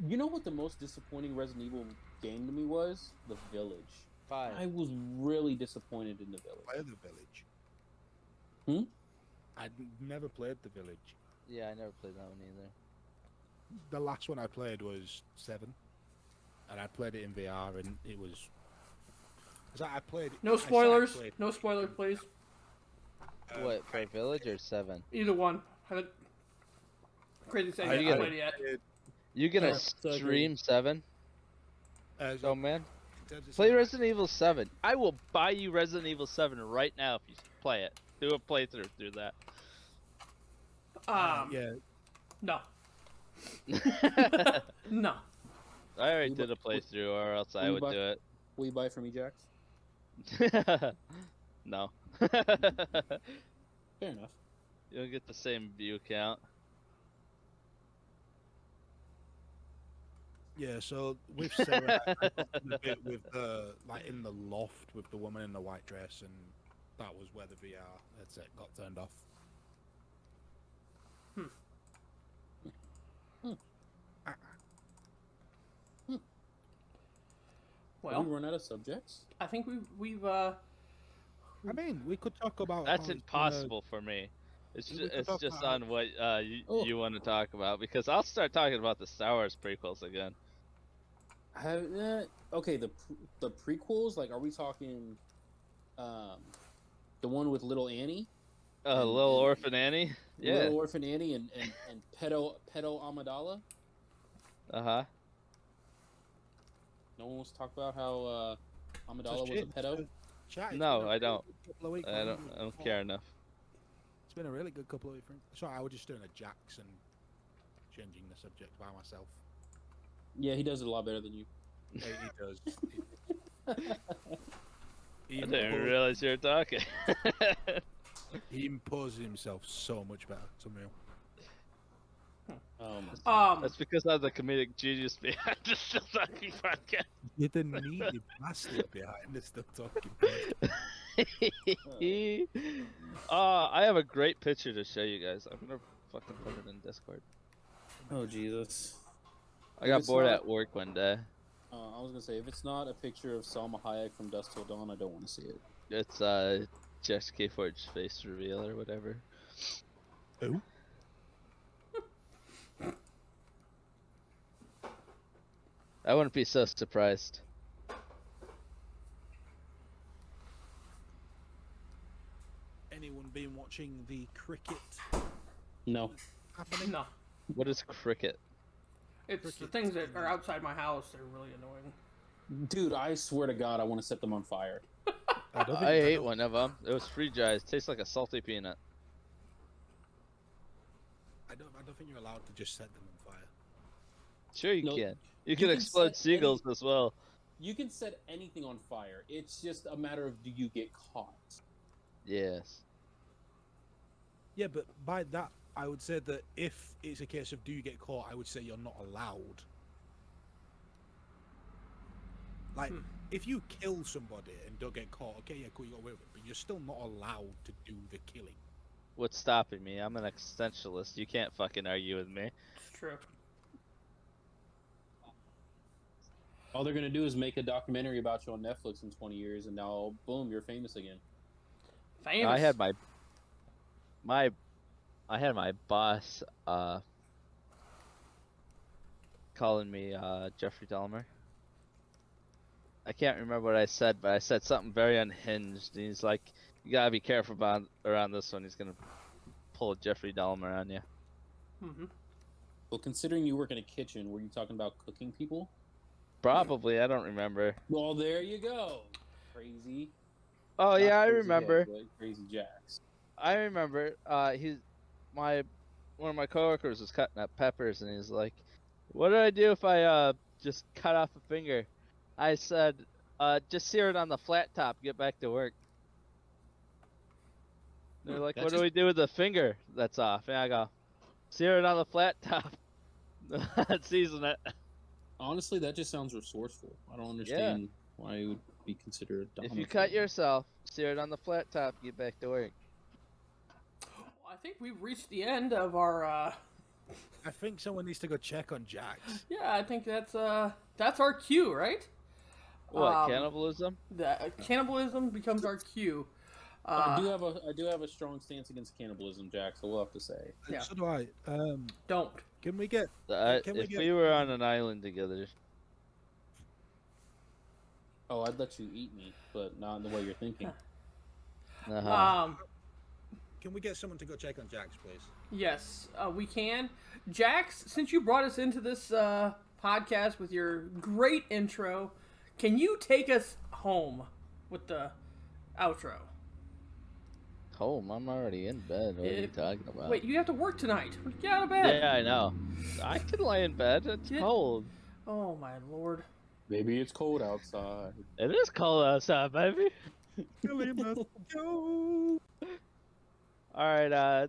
You know what the most disappointing Resident Evil game to me was? The Village. 5. I was really disappointed in the Village. Play the village. Hmm? I'd never played the village. Yeah, I never played that one either. The last one I played was 7, and I played it in VR, and it was. I played. No I said I spoilers. played- No spoilers, please. What, for Village or 7? Either one. Crazy saying Are I you haven't gonna- played it yet. You gonna Yeah, so I stream 7? So, Oh man, in terms of play cinematic- Resident Evil 7. I will buy you Resident Evil 7 right now if you play it. Do a playthrough through that. Yeah, No. I No. already did a playthrough, or else I would buy- do it. Will you buy it from me, Jax? No. Fair enough. You'll get the same view count. yeah. So with Sarah, I got in a bit with the like in the loft with the woman in the white dress, and that was where the VR headset got turned off. Well, we run out of subjects. I think we've I mean, we could talk about. That's how it's impossible for me. It's We just, could it's talk just about- on what Oh. you want to talk about, because I'll start talking about the Star Wars prequels again. Okay, the prequels. Like, are we talking, the one with little Annie? Little and- Orphan Annie. Yeah. Little Orphan Annie and Pedo Amidala. Uh-huh. No one wants to talk about how Amidala So was a shit, pedo. Chat, it's No, been a I really don't. good couple of weeks. I don't care enough. It's been a really good couple of weeks. Sorry, I was just doing a Jackson, changing the subject by myself. Yeah, he does it a lot better than you. He does. He, I didn't even realize you were talking. he imposes himself so much better. It's unreal. That's because I'm the comedic genius behind the Still Talking podcast. You're the needy bastard behind this stuff talking. I have a great picture to show you guys. I'm gonna fucking put it in Discord. Oh Jesus. I got It's bored not- at work one day. I was gonna say, if it's not a picture of Salma Hayek from Dusk Till Dawn, I don't want to see it. It's Jess K. Forge's face reveal or whatever. Who? I wouldn't be so surprised. Anyone been watching the cricket No. happening? no. What is cricket? It's the Crickets things that in are the- outside my house. They're really annoying. Dude, I swear to God, I want to set them on fire. I don't think I ate don't- one of them. It was free dry. It tastes like a salty peanut. I don't think you're allowed to just set them on fire. Sure you No, can. You you can can explode set any- seagulls as well. You can set anything on fire. It's just a matter of, do you get caught? Yes. Yeah, but by that, I would say that if it's a case of do you get caught, I would say you're not allowed. Like, if you kill somebody and don't get caught, okay, yeah, cool, you got away with it, but you're still not allowed to do the killing. What's stopping me? I'm an existentialist. You can't fucking argue with me. It's true. All they're gonna do is make a documentary about you on Netflix in 20 years, and now, boom, you're famous again. Famous. I had my boss calling me Jeffrey Dahmer. I can't remember what I said, but I said something very unhinged. And he's like, "You gotta be careful around this one. He's gonna pull a Jeffrey Dahmer on you." Mm-hmm. Well, considering you work in a kitchen, were you talking about cooking people? Probably. I don't remember. Well, there you go. Crazy. Oh Not yeah, I Crazy remember. Ed, but Crazy Jax. I remember. One of my coworkers was cutting up peppers, and he's like, "What do I do if I just cut off a finger?" I said, "Just sear it on the flat top. Get back to work." They're like, That's "What do just- we do with the finger that's off?" And I go, "Sear it on the flat top. Season it." Honestly, that just sounds resourceful. I don't understand why it would be considered a If Dahmer you cut film. yourself, sear it on the flat top. Get back to work. I think we've reached the end of our. I think someone needs to go check on Jax. Yeah, I think that's our cue, right? What, cannibalism? The cannibalism becomes our cue. I do have a strong stance against cannibalism, Jack. So we'll have to say. Yeah. So do I. Don't. Can we get? If we were on an island together. Oh, I'd let you eat me, but not in the way you're thinking. Uh-huh. Can we get someone to go check on Jax, please? Yes, we can. Jax, since you brought us into this podcast with your great intro, can you take us home with the outro? Home? I'm already in bed. What are you talking about? Wait, you have to work tonight. Get out of bed. Yeah, I know. I can lay in bed. It's cold. Oh, my lord. Maybe it's cold outside. It is cold outside, baby. Go. All right.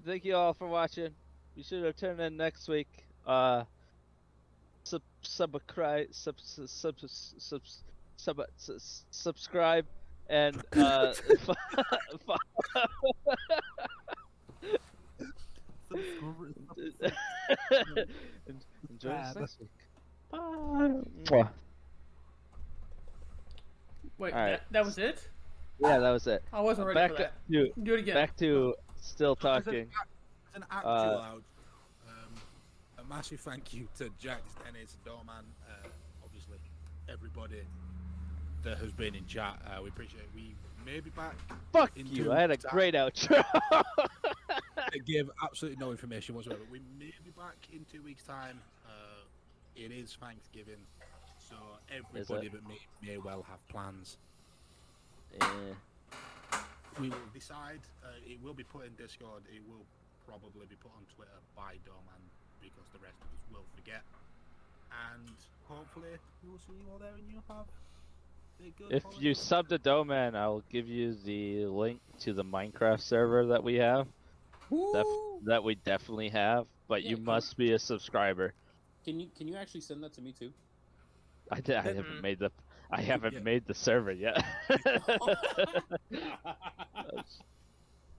Thank you all for watching. Be sure to tune in next week. Subscribe and enjoy this next week. Bye. Mwah. Wait, All right. that was it? Yeah, that was it. I wasn't ready for that. To, Do it again. back to still talking. As an actual out, a massive thank you to Jax, Dennis, Dorman, obviously everybody that has been in chat. We appreciate it. We may be back. Fuck in you! 2 I had a weeks' time. great outro. It gave absolutely no information whatsoever. We may be back in 2 weeks' time. It is Thanksgiving, so everybody that may well have plans. Yeah. We will decide. It will be put in Discord. It will probably be put on Twitter by Dorman because the rest of us will forget. And hopefully we will see you all there and you have a good If you holiday. sub to Doman, I will give you the link to the Minecraft server that we have. That we definitely have, but Yeah, you can- must be a subscriber. Can you actually send that to me too? I haven't made the made the server yet.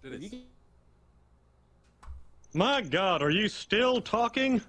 If you can- My God, are you still talking?